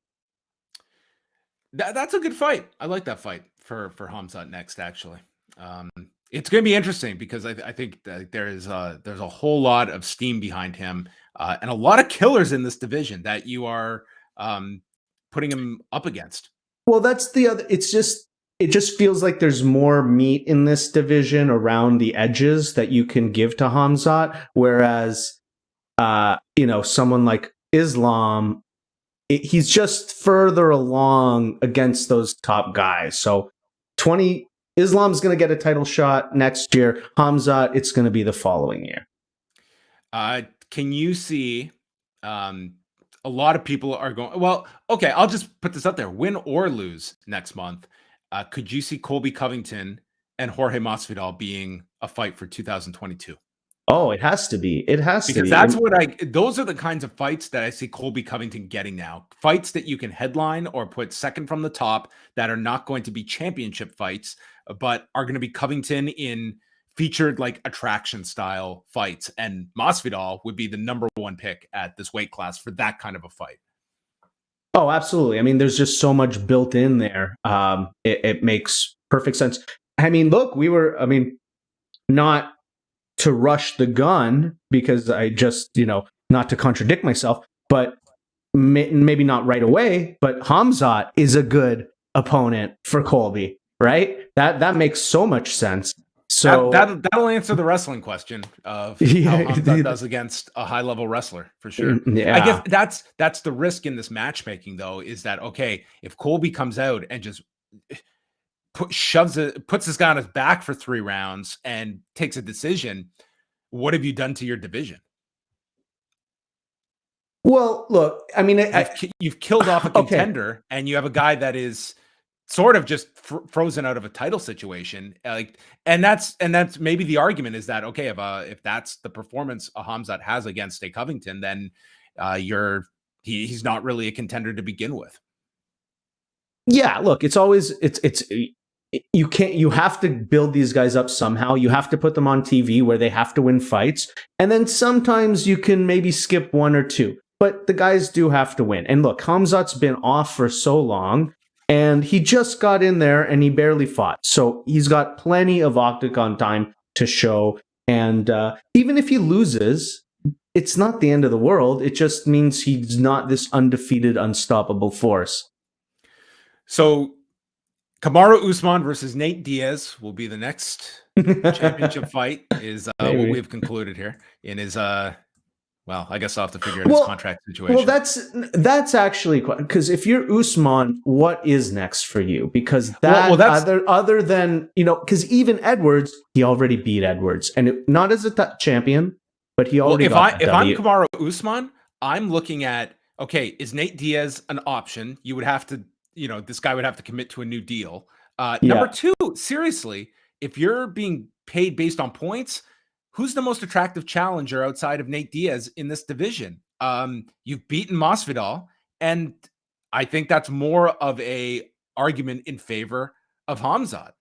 That's a good fight. I like that fight for Khamzat next, actually. It's going to be interesting because I think that there's a whole lot of steam behind him and a lot of killers in this division that you are putting him up against. Well, that's the other. It just feels like there's more meat in this division around the edges that you can give to Khamzat, whereas someone like Islam, he's just further along against those top guys. So Islam's going to get a title shot next year. Khamzat, it's going to be the following year. Can you see a lot of people are going, well, okay, I'll just put this out there. Win or lose next month. Could you see Colby Covington and Jorge Masvidal being a fight for 2022? Oh, it has to be. It has to be. Because those are the kinds of fights that I see Colby Covington getting now. Fights that you can headline or put second from the top that are not going to be championship fights, but are going to be Covington in featured like attraction style fights, and Masvidal would be the number one pick at this weight class for that kind of a fight. Oh, absolutely. I mean, there's just so much built in there. It makes perfect sense. I mean, look, not to rush the gun because I just, not to contradict myself, but maybe not right away, but Khamzat is a good opponent for Colby, right? That makes so much sense. So that'll answer the wrestling question of how Khamzat does against a high level wrestler for sure. Yeah. I guess that's the risk in this matchmaking though, is that, okay, if Colby comes out and just puts this guy on his back for 3 rounds and takes a decision, what have you done to your division? Well, look, I mean, you've killed off a contender, and you have a guy that is sort of just frozen out of a title situation. And that's maybe the argument is that, okay, if that's the performance a Khamzat has against a Covington, then he's not really a contender to begin with. Yeah, look, you have to build these guys up somehow. You have to put them on TV where they have to win fights. And then sometimes you can maybe skip 1 or 2, but the guys do have to win. And look, Khamzat's been off for so long, and he just got in there and he barely fought. So he's got plenty of octagon time to show. And even if he loses, it's not the end of the world. It just means he's not this undefeated, unstoppable force. So Kamaru Usman versus Nate Diaz will be the next championship fight, is what we've concluded here in his well, I guess I'll have to figure out his contract situation. Well, that's actually, because if you're Usman, what is next for you? Because other than, because even Edwards, he already beat Edwards, and not as a champion, but he already got if I'm Kamaru Usman, I'm looking at, okay, is Nate Diaz an option? You would have to, this guy would have to commit to a new deal. Number 2, seriously, if you're being paid based on points, who's the most attractive challenger outside of Nate Diaz in this division? You've beaten Masvidal, and I think that's more of a argument in favor of Khamzat.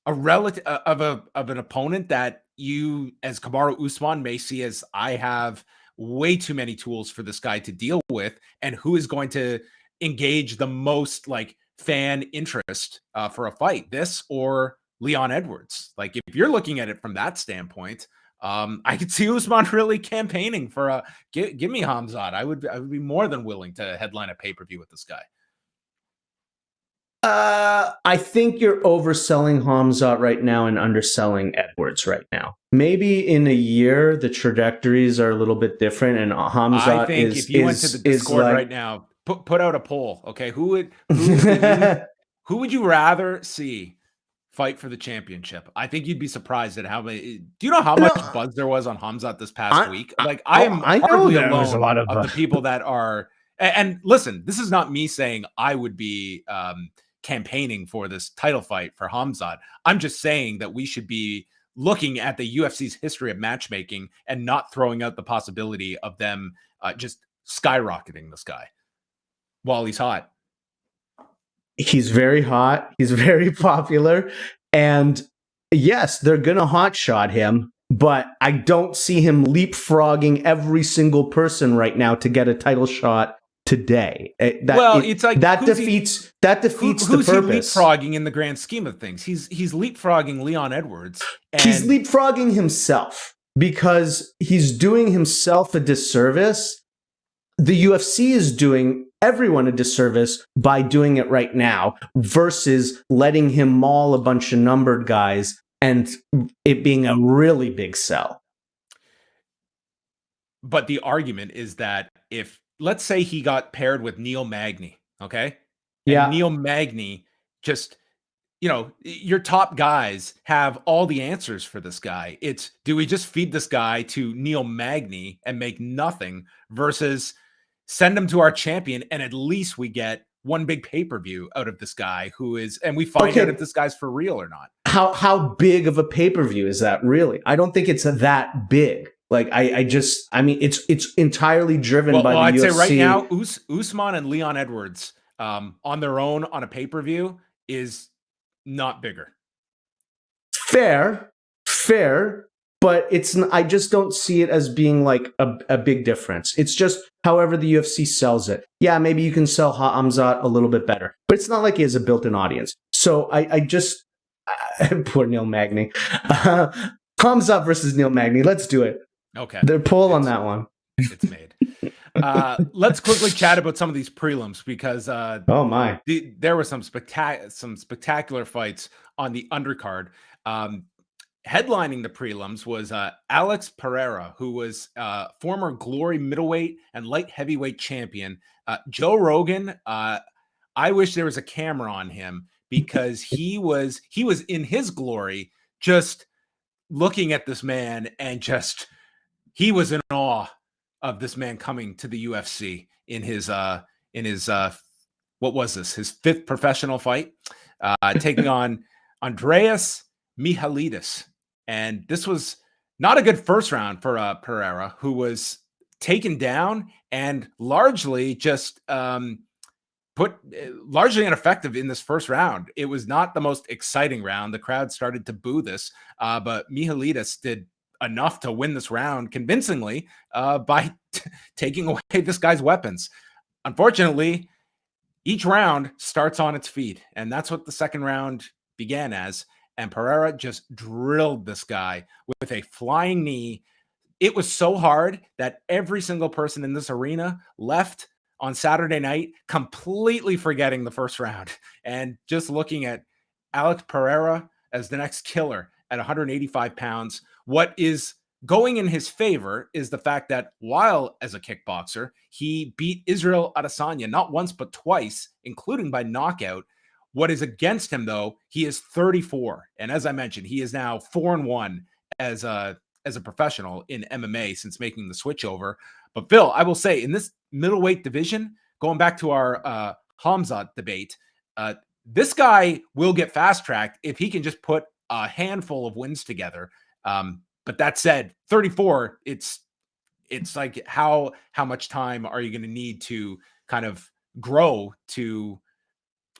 a relative of an opponent that you, as Kamaru Usman, may see as, I have way too many tools for this guy to deal with, and who is going to engage the most like fan interest for a fight, this or Leon Edwards? Like, if you're looking at it from that standpoint, I could see Usman really campaigning for a give me Hamzat. I would be more than willing to headline a pay-per-view with this guy. I think you're overselling Hamzat right now and underselling Edwards right now. Maybe in a year the trajectories are a little bit different, and Hamzat I think if you went to the Discord right now, put out a poll. Okay, who would you rather see fight for the championship? I think you'd be surprised at how many. Do you know how much buzz there was on Hamzat this past week? Like, I am hardly alone of the people that are. And listen, this is not me saying I would be campaigning for this title fight for Hamzat. I'm just saying that we should be looking at the UFC's history of matchmaking and not throwing out the possibility of them just skyrocketing this guy while he's hot. He's very hot. He's very popular. And yes, they're going to hotshot him, but I don't see him leapfrogging every single person right now to get a title shot today. It's like that defeats the purpose. Who's he leapfrogging in the grand scheme of things? He's leapfrogging Leon Edwards. And he's leapfrogging himself because he's doing himself a disservice. The UFC is doing everyone a disservice by doing it right now versus letting him maul a bunch of numbered guys and it being a really big sell. But the argument is that if, let's say, he got paired with Neil Magny, okay? And Neil Magny just, your top guys have all the answers for this guy. It's, do we just feed this guy to Neil Magny and make nothing versus send him to our champion and at least we get one big pay-per-view out of this guy who is, and we find out if this guy's for real or not. How big of a pay-per-view is that really? I don't think it's that big. Like, it's entirely driven by the I'd UFC. say right now, Usman and Leon Edwards on their own on a pay-per-view is not bigger. Fair, but I just don't see it as being like a big difference. It's just however the UFC sells it. Yeah, maybe you can sell Hamzat a little bit better, but it's not like he has a built-in audience. So poor Neil Magny. Hamzat versus Neil Magny. Let's do it. Okay. They're pull on that one. It's made. Let's quickly chat about some of these prelims because there were some spectacular fights on the undercard. Headlining the prelims was Alex Pereira, who was former Glory middleweight and light heavyweight champion. Joe Rogan, I wish there was a camera on him because he was in his glory, just looking at this man and he was in awe of this man coming to the UFC in his what was this? His fifth professional fight, taking on Andreas Mihalidis. And this was not a good first round for Pereira, who was taken down and largely largely ineffective in this first round. It was not the most exciting round. The crowd started to boo this, but Mihalidis did enough to win this round convincingly by taking away this guy's weapons. Unfortunately, each round starts on its feet, and that's what the second round began as. And Pereira just drilled this guy with a flying knee. It was so hard that every single person in this arena left on Saturday night completely forgetting the first round and just looking at Alex Pereira as the next killer at 185 pounds. What is going in his favor is the fact that while as a kickboxer, he beat Israel Adesanya not once but twice, including by knockout. What is against him, though, he is 34. And as I mentioned, he is now 4-1 as a professional in MMA since making the switch over. But Phil, I will say, in this middleweight division, going back to our Hamzat debate, this guy will get fast-tracked if he can just put a handful of wins together. But that said, 34, it's like how much time are you going to need to kind of grow to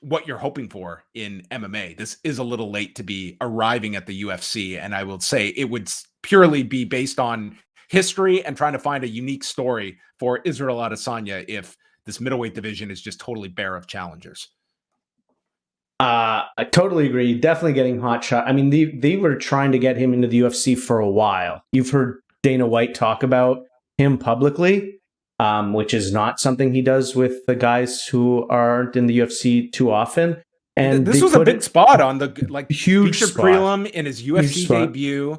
what you're hoping for in MMA. This is a little late to be arriving at the UFC, and I will say it would purely be based on history and trying to find a unique story for Israel Adesanya if this middleweight division is just totally bare of challengers. I totally agree. Definitely getting hot shot. I mean, they were trying to get him into the UFC for a while. You've heard Dana White talk about him publicly, which is not something he does with the guys who aren't in the UFC too often. And this was a big spot on the huge featured spot. prelim in his UFC debut.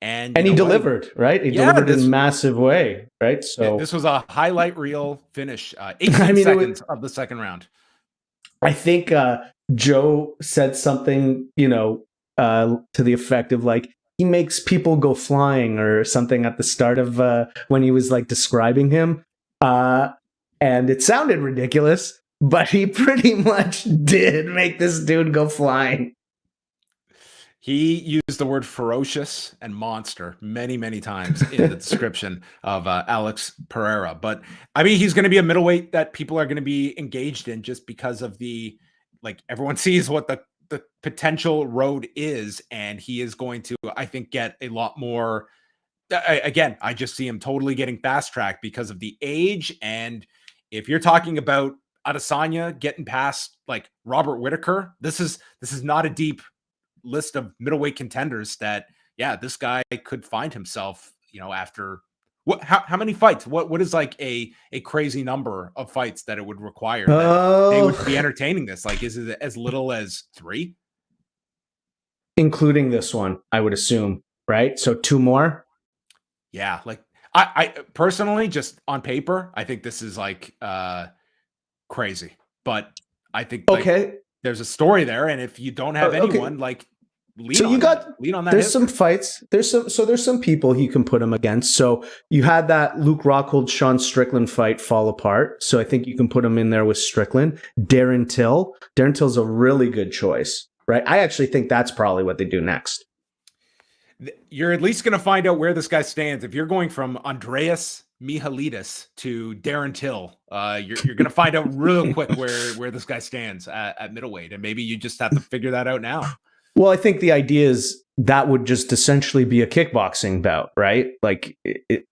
And he delivered, right? He delivered in a massive way, right? So this was a highlight reel finish. 18 seconds of the second round. I think Joe said something, to the effect of like, he makes people go flying or something at the start of when he was like describing him. And it sounded ridiculous, but he pretty much did make this dude go flying. He used the word ferocious and monster many, many times in the description of Alex Pereira. But I mean, he's going to be a middleweight that people are going to be engaged in just because of everyone sees what the potential road is. And he is going to, I think, get a lot more. Again, I just see him totally getting fast tracked because of the age. And if you're talking about Adesanya getting past like Robert Whittaker, this is not a deep list of middleweight contenders that, yeah, this guy could find himself, after how many fights? What is like a crazy number of fights that it would require that they would be entertaining this? Like, is it as little as 3? Including this one, I would assume, right? So 2 more? Yeah, like I personally, just on paper, I think this is like crazy. But I think there's a story there, and if you don't have anyone, like lean on that. There's some fights. There's some people he can put him against. So you had that Luke Rockhold Sean Strickland fight fall apart. So I think you can put him in there with Strickland. Darren Till's a really good choice, right? I actually think that's probably what they do next. You're at least going to find out where this guy stands. If you're going from Andreas Mihalidis to Darren Till, you're going to find out real quick where this guy stands at middleweight. And maybe you just have to figure that out now. Well, I think the idea is that would just essentially be a kickboxing bout, right? Like,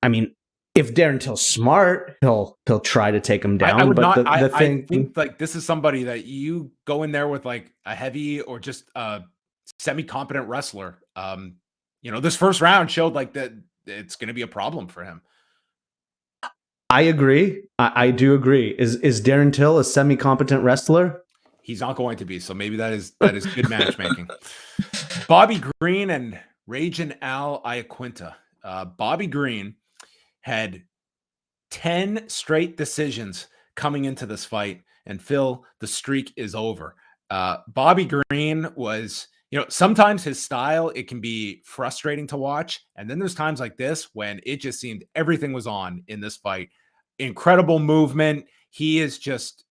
I mean, if Darren Till's smart, he'll try to take him down. I think like this is somebody that you go in there with like a heavy or just a semi-competent wrestler. This first round showed like that it's going to be a problem for him. I agree. I do agree. Is Darren Till a semi-competent wrestler? He's not going to be, so maybe that is good matchmaking. Bobby Green and Ragin Al Iaquinta. Bobby Green had 10 straight decisions coming into this fight, and Phil, the streak is over. Bobby Green was, sometimes his style, it can be frustrating to watch, and then there's times like this when it just seemed everything was on in this fight. Incredible movement. He is just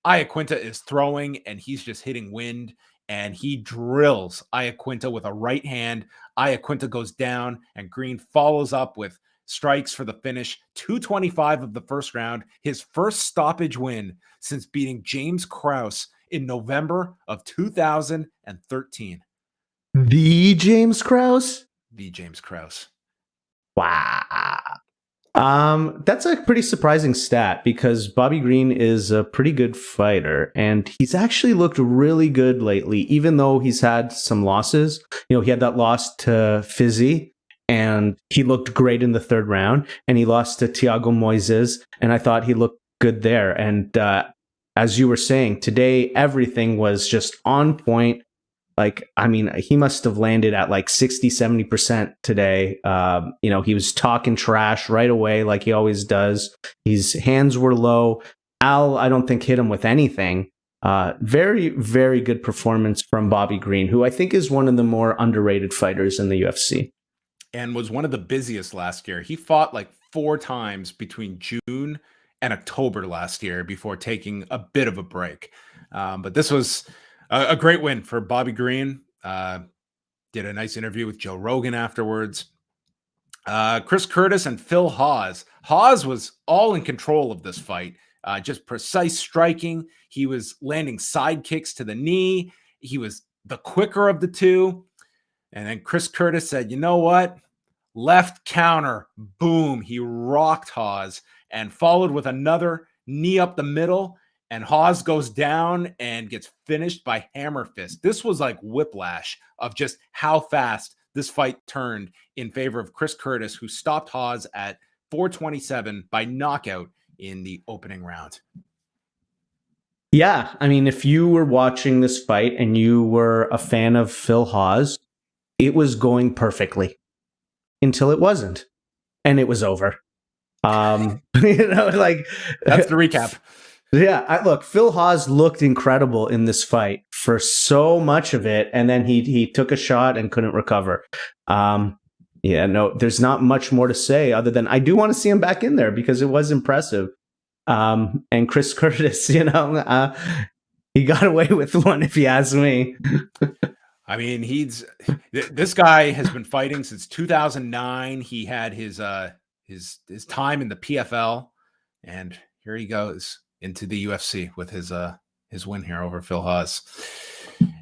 Iaquinta is throwing and he's just hitting wind, and he drills Iaquinta with a right hand. Iaquinta goes down and Green follows up with strikes for the finish. 2:25 of the first round, his first stoppage win since beating James Krause in November of 2013. The James Krause? The James Krause. Wow. That's a pretty surprising stat because Bobby Green is a pretty good fighter, and he's actually looked really good lately, even though he's had some losses. He had that loss to Fizzy, and he looked great in the 3rd round, and he lost to Thiago Moises, and I thought he looked good there. And as you were saying, today everything was just on point. Like, I mean, he must have landed at like 60-70% today. He was talking trash right away, like he always does. His hands were low. Al, I don't think, hit him with anything. Very, very good performance from Bobby Green, who I think is one of the more underrated fighters in the UFC. And was one of the busiest last year. He fought like 4 times between June and October last year before taking a bit of a break. But this was a great win for Bobby Green. Did a nice interview with Joe Rogan afterwards. Chris Curtis and Phil Hawes. Hawes was all in control of this fight. just precise striking. He was landing side kicks to the knee. He was the quicker of the two. And then Chris Curtis said, you know what? Left counter, boom. He rocked Hawes and followed with another knee up the middle. And Hawes goes down and gets finished by hammer fist. This was like whiplash of just how fast this fight turned in favor of Chris Curtis, who stopped Hawes at 427 by knockout in the opening round. Yeah, I mean, if you were watching this fight and you were a fan of Phil Hawes, it was going perfectly until it wasn't, and it was over. Like that's the recap. Yeah, look, Phil Hawes looked incredible in this fight for so much of it, and then he took a shot and couldn't recover. There's not much more to say other than I do want to see him back in there because it was impressive. And Chris Curtis, he got away with one, if you ask me. I mean, this guy has been fighting since 2009. He had his time in the PFL, and here he goes into the UFC with his win here over Phil Hawes.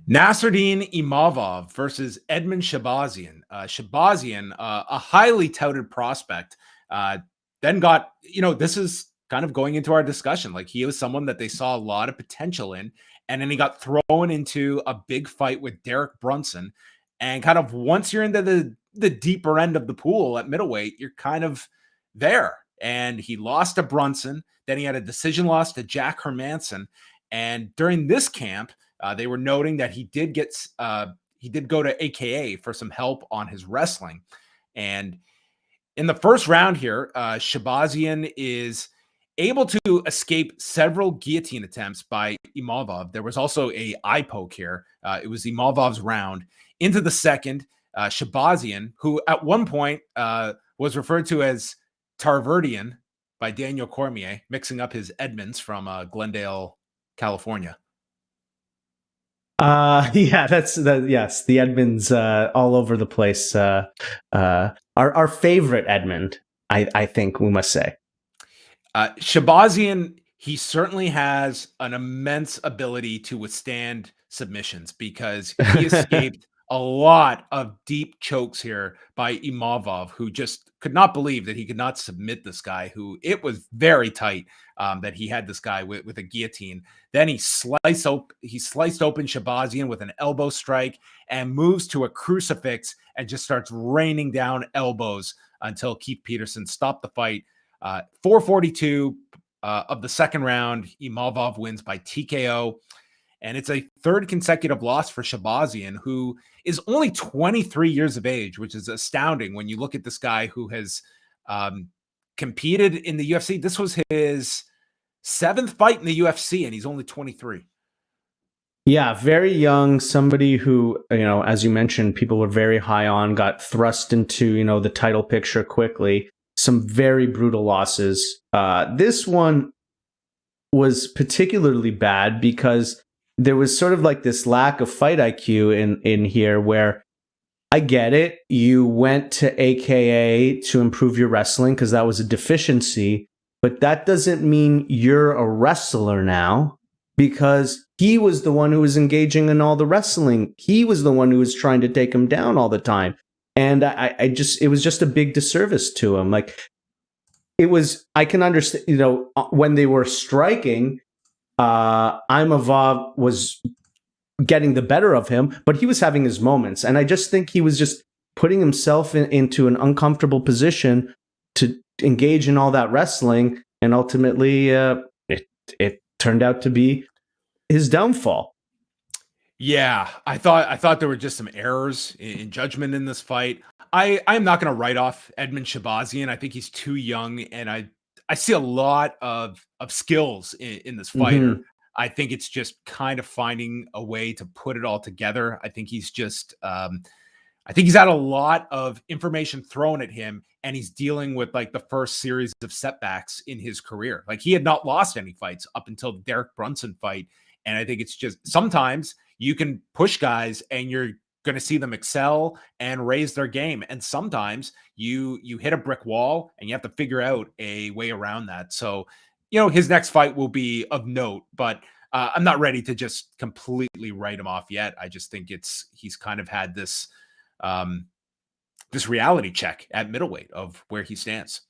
Nasruddin Imavov versus Edmund Shabazian. Shabazian, a highly touted prospect, then got, this is kind of going into our discussion. Like, he was someone that they saw a lot of potential in, and then he got thrown into a big fight with Derek Brunson. And kind of once you're into the deeper end of the pool at middleweight, you're kind of there. And he lost to Brunson. Then he had a decision loss to Jack Hermanson. And during this camp, they were noting that he did go to AKA for some help on his wrestling. And in the first round here, Shabazian is able to escape several guillotine attempts by Imavov. There was also a eye poke here. It was Imavov's round. Into the second, Shabazian, who at one point was referred to as Tarverdian by Daniel Cormier, mixing up his Edmonds from Glendale, California. Yes, the Edmonds all over the place. Our favorite Edmond, I think we must say. Shabazian, he certainly has an immense ability to withstand submissions because he escaped a lot of deep chokes here by Imavov, who just could not believe that he could not submit this guy, who it was very tight that he had this guy with a guillotine. Then he sliced open Shabazian with an elbow strike and moves to a crucifix and just starts raining down elbows until Keith Peterson stopped the fight. 442 of the second round, Imavov wins by TKO. And it's a third consecutive loss for Shabazian, who is only 23 years of age, which is astounding when you look at this guy who has competed in the UFC. This was his 7th fight in the UFC, and he's only 23. Yeah, very young, somebody who, as you mentioned, people were very high on, got thrust into, the title picture quickly. Some very brutal losses. This one was particularly bad because there was sort of like this lack of fight IQ in here where I get it. You went to AKA to improve your wrestling because that was a deficiency, but that doesn't mean you're a wrestler now because he was the one who was engaging in all the wrestling. He was the one who was trying to take him down all the time. And it was just a big disservice to him. Like, I can understand, when they were striking, Imavov was getting the better of him, but he was having his moments. And I just think he was just putting himself into an uncomfortable position to engage in all that wrestling. And ultimately, it turned out to be his downfall. Yeah, I thought there were just some errors in judgment in this fight. I'm not going to write off Edmund Shabazian. I think he's too young, and I see a lot of skills in this fighter. Mm-hmm. I think it's just kind of finding a way to put it all together. I think he's just I think he's had a lot of information thrown at him, and he's dealing with like the first series of setbacks in his career. Like, he had not lost any fights up until the Derek Brunson fight. And I think it's just sometimes you can push guys and you're going to see them excel and raise their game. And sometimes you hit a brick wall and you have to figure out a way around that. So his next fight will be of note, but I'm not ready to just completely write him off yet. I just think he's kind of had this reality check at middleweight of where he stands.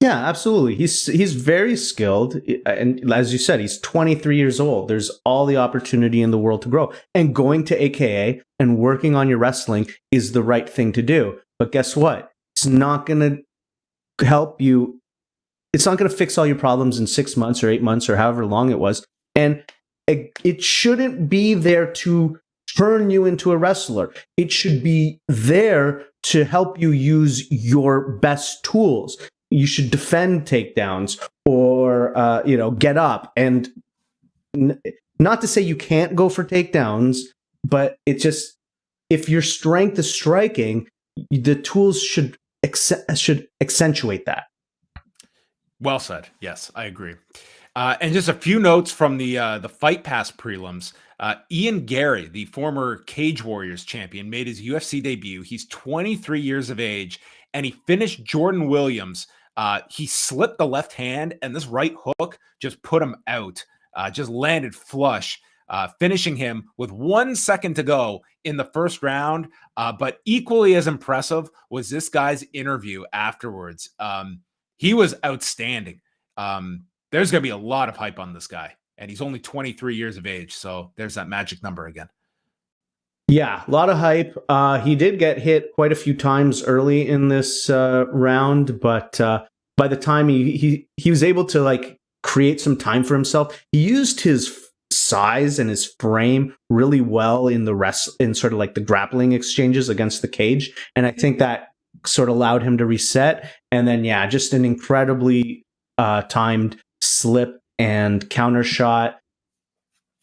Yeah, absolutely. He's very skilled, and as you said, he's 23 years old. There's all the opportunity in the world to grow, and going to AKA and working on your wrestling is the right thing to do. But guess what? It's not going to help you. It's not going to fix all your problems in 6 months or 8 months or however long it was, and it shouldn't be there to turn you into a wrestler. It should be there to help you use your best tools. You should defend takedowns or, get up. And not to say you can't go for takedowns, but it just, if your strength is striking, the tools should accentuate that. Well said. Yes, I agree. And just a few notes from the Fight Pass prelims. Ian Gary, the former Cage Warriors champion, made his UFC debut. He's 23 years of age, and he finished Jordan Williams. He slipped the left hand, and this right hook just put him out, just landed flush, finishing him with 1 second to go in the first round. But equally as impressive was this guy's interview afterwards. He was outstanding. There's going to be a lot of hype on this guy, and he's only 23 years of age. So there's that magic number again. Yeah, a lot of hype. He did get hit quite a few times early in this round, but by the time he was able to create some time for himself, he used his size and his frame really well in sort of the grappling exchanges against the cage, and I think that sort of allowed him to reset. And then just an incredibly timed slip and counter shot,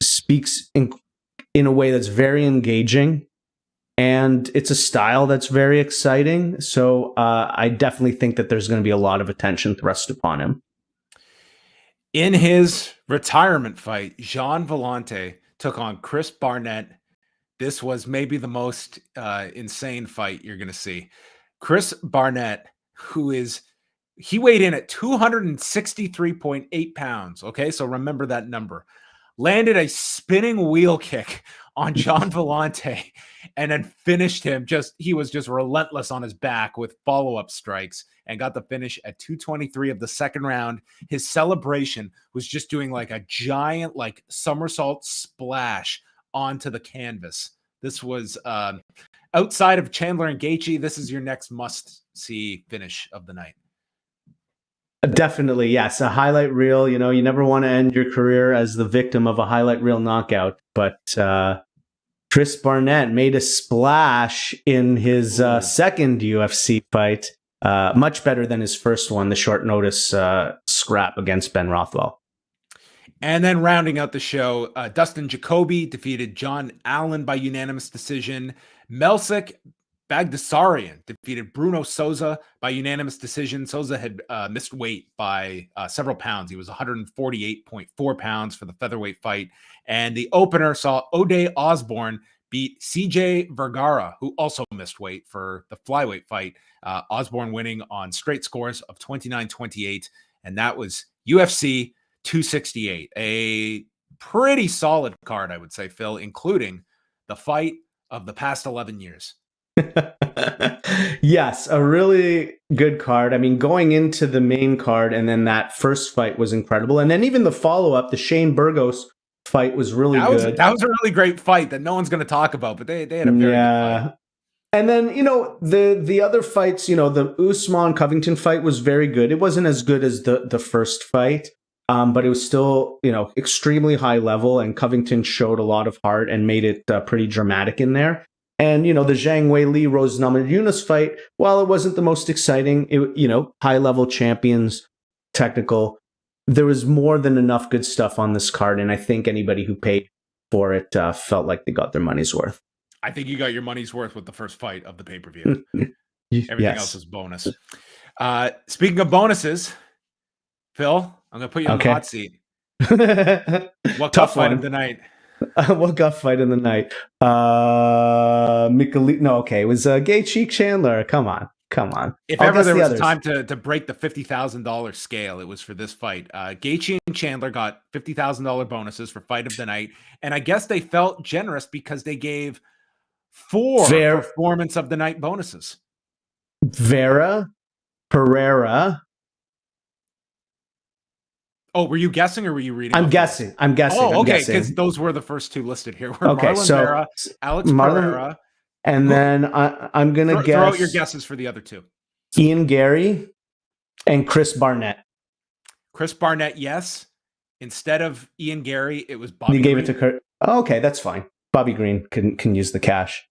speaks in a way that's very engaging, and it's a style that's very exciting. So I definitely think that there's going to be a lot of attention thrust upon him. In his retirement fight, Jean Vellante took on Chris Barnett. This was maybe the most insane fight you're going to see. Chris Barnett, he weighed in at 263.8 pounds. Okay, so remember that number. Landed a spinning wheel kick on Jean Vellante and then finished him. He was just relentless on his back with follow-up strikes and got the finish at 2:23 of the second round. His celebration was just doing a giant somersault splash onto the canvas. This was outside of Chandler and Gaethje. This is your next must-see finish of the night. Definitely, yes. A highlight reel, you never want to end your career as the victim of a highlight reel knockout. But Chris Barnett made a splash in his second UFC fight, much better than his first one, the short notice scrap against Ben Rothwell. And then rounding out the show, Dustin Jacoby defeated John Allen by unanimous decision. Melsik Bagdasarian defeated Bruno Souza by unanimous decision. Souza had missed weight by several pounds. He was 148.4 pounds for the featherweight fight. And the opener saw Ode Osborne beat CJ Vergara, who also missed weight for the flyweight fight. Osborne winning on straight scores of 29-28. And that was UFC 268. A pretty solid card, I would say, Phil, including the fight of the past 11 years. Yes, a really good card. I mean, going into the main card and then that first fight was incredible. And then even the follow-up, the Shane Burgos fight was really good. That was a really great fight that no one's going to talk about, but they had a very good fight. And then, the other fights, the Usman Covington fight was very good. It wasn't as good as the first fight, but it was still, extremely high level, and Covington showed a lot of heart and made it pretty dramatic in there. And, the Zhang Weili Rose Namajunas fight, while it wasn't the most exciting, high-level champions, technical, there was more than enough good stuff on this card, and I think anybody who paid for it felt like they got their money's worth. I think you got your money's worth with the first fight of the pay-per-view. Everything else is bonus. Speaking of bonuses, Phil, I'm going to put you on the hot seat. What tough fight of the night? What gut fight in the night? It was Gaethje Chandler. Come on. Come on. If I'll ever guess there the was a others. time to break the $50,000 scale, it was for this fight. Gaethje and Chandler got $50,000 bonuses for fight of the night, and I guess they felt generous because they gave 4 performance of the night bonuses. Vera, Pereira. Oh, were you guessing or were you reading? I'm guessing. Oh, okay, because those were the first 2 listed here. Were okay, Marlon so Vera, Alex Pereira, and then I'm gonna guess. Throw out your guesses for the other 2. Ian Gary and Chris Barnett. Chris Barnett, yes. Instead of Ian Gary, it was Bobby. You gave Green. it to Kurt. Oh, okay, that's fine. Bobby Green can use the cash.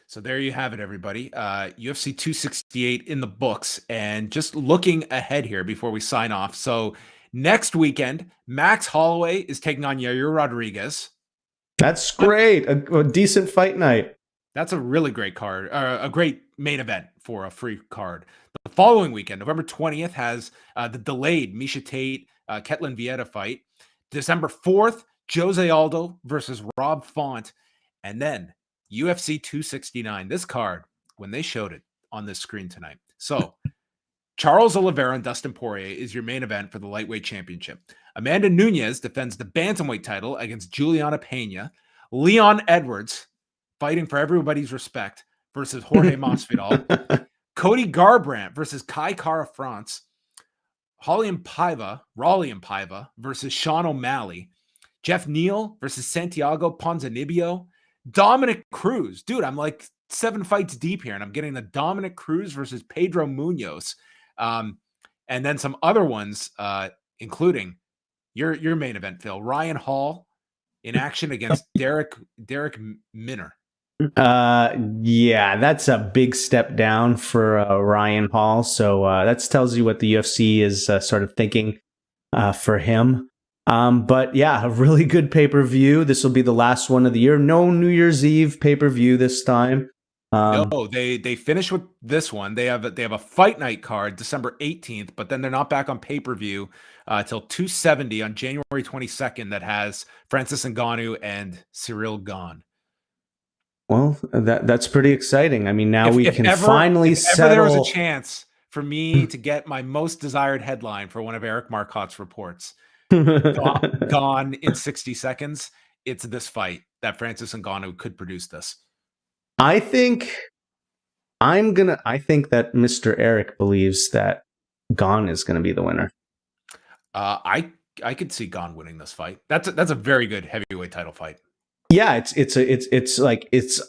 So there you have it, everybody. UFC 268 in the books. And just looking ahead here before we sign off. So next weekend, Max Holloway is taking on Yair Rodriguez. That's great. A decent fight night. That's a really great card, a great main event for a free card. The following weekend, November 20th, has the delayed Miesha Tate, Ketlin Vieira fight. December 4th, Jose Aldo versus Rob Font. And then UFC 269. This card, when they showed it on this screen tonight. So Charles Oliveira and Dustin Poirier is your main event for the lightweight championship. Amanda Nunes defends the bantamweight title against Juliana Pena. Leon Edwards, fighting for everybody's respect, versus Jorge Masvidal. Cody Garbrandt versus Kai Kara France. Raleigh Paiva versus Sean O'Malley. Jeff Neal versus Santiago Ponzinibbio. Dominic Cruz. Dude, I'm like 7 fights deep here, and I'm getting the Dominic Cruz versus Pedro Munoz. And then some other ones, including your main event, Phil. Ryan Hall in action against Derek Minner. Yeah, that's a big step down for Ryan Hall. So that tells you what the UFC is sort of thinking for him. But yeah, a really good pay-per-view. This will be the last one of the year. No New Year's Eve pay-per-view this time. No, they finish with this one. They have a fight night card December 18th, but then they're not back on pay-per-view till 270 on January 22nd. That has Francis Ngannou and Cyril Gane. Well, that's pretty exciting. I mean, now we can finally settle. If ever there was a chance for me to get my most desired headline for one of Eric Marcotte's reports, gone in 60 seconds, it's this fight that Francis Ngannou could produce this. I think that Mr. Eric believes that Gane is going to be the winner. I could see Gane winning this fight. That's a very good heavyweight title fight. Yeah, it's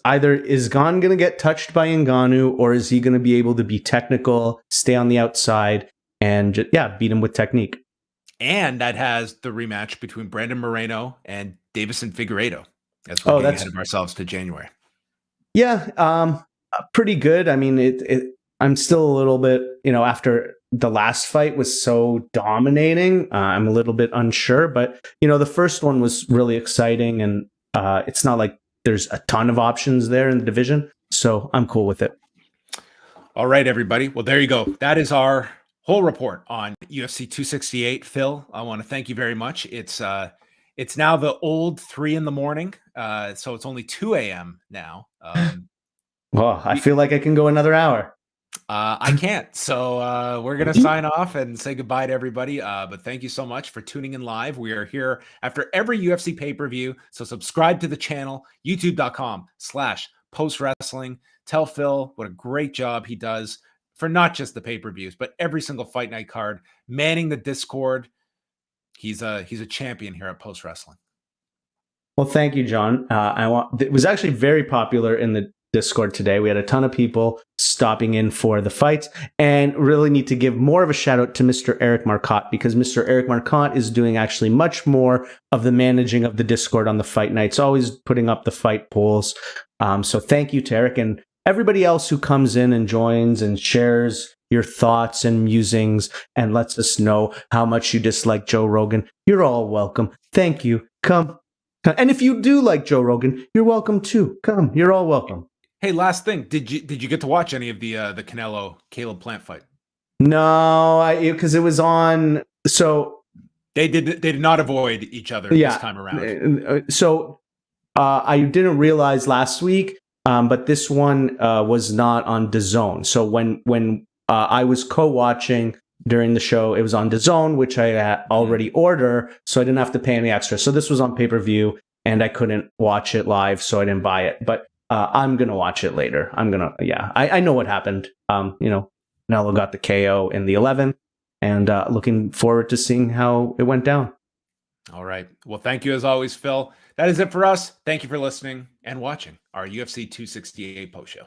either is Gane going to get touched by Ngannou, or is he going to be able to be technical, stay on the outside, and beat him with technique. And that has the rematch between Brandon Moreno and Davison Figueiredo as we're getting ahead of ourselves to January. Yeah, pretty good. I mean, I'm still a little bit, after the last fight was so dominating, I'm a little bit unsure. But, the first one was really exciting, and it's not like there's a ton of options there in the division. So I'm cool with it. All right, everybody. Well, there you go. That is our whole report on UFC 268. Phil, I want to thank you very much. It's now the old 3 a.m. So it's only 2 a.m. now. Well, I feel like I can go another hour. I can't. So we're going to sign off and say goodbye to everybody. But thank you so much for tuning in live. We are here after every UFC pay-per-view. So subscribe to the channel, youtube.com/postwrestling. Tell Phil what a great job he does for not just the pay-per-views, but every single fight night card, manning the Discord. He's a champion here at Post Wrestling. Well, thank you, John. It was actually very popular in the Discord today. We had a ton of people stopping in for the fights, and really need to give more of a shout out to Mr. Eric Marcotte, because Mr. Eric Marcotte is doing actually much more of the managing of the Discord on the fight nights, always putting up the fight polls. So thank you to Eric, and everybody else who comes in and joins and shares your thoughts and musings and lets us know how much you dislike Joe Rogan. You're all welcome. Thank you. Come. And if you do like Joe Rogan, you're welcome too. Come. You're all welcome. Hey, last thing. Did you get to watch any of the Canelo Caleb Plant fight? No, because it was on. So they did not avoid each other this time around. So I didn't realize last week but this one was not on DAZN. So when I was co-watching during the show, it was on DAZN, which I already order, so I didn't have to pay any extra. So this was on pay-per-view, and I couldn't watch it live, so I didn't buy it. But I'm gonna watch it later. I know what happened. Canelo got the KO in the 11th, and looking forward to seeing how it went down. All right. Well, thank you as always, Phil. That is it for us. Thank you for listening and watching our UFC 268 post show.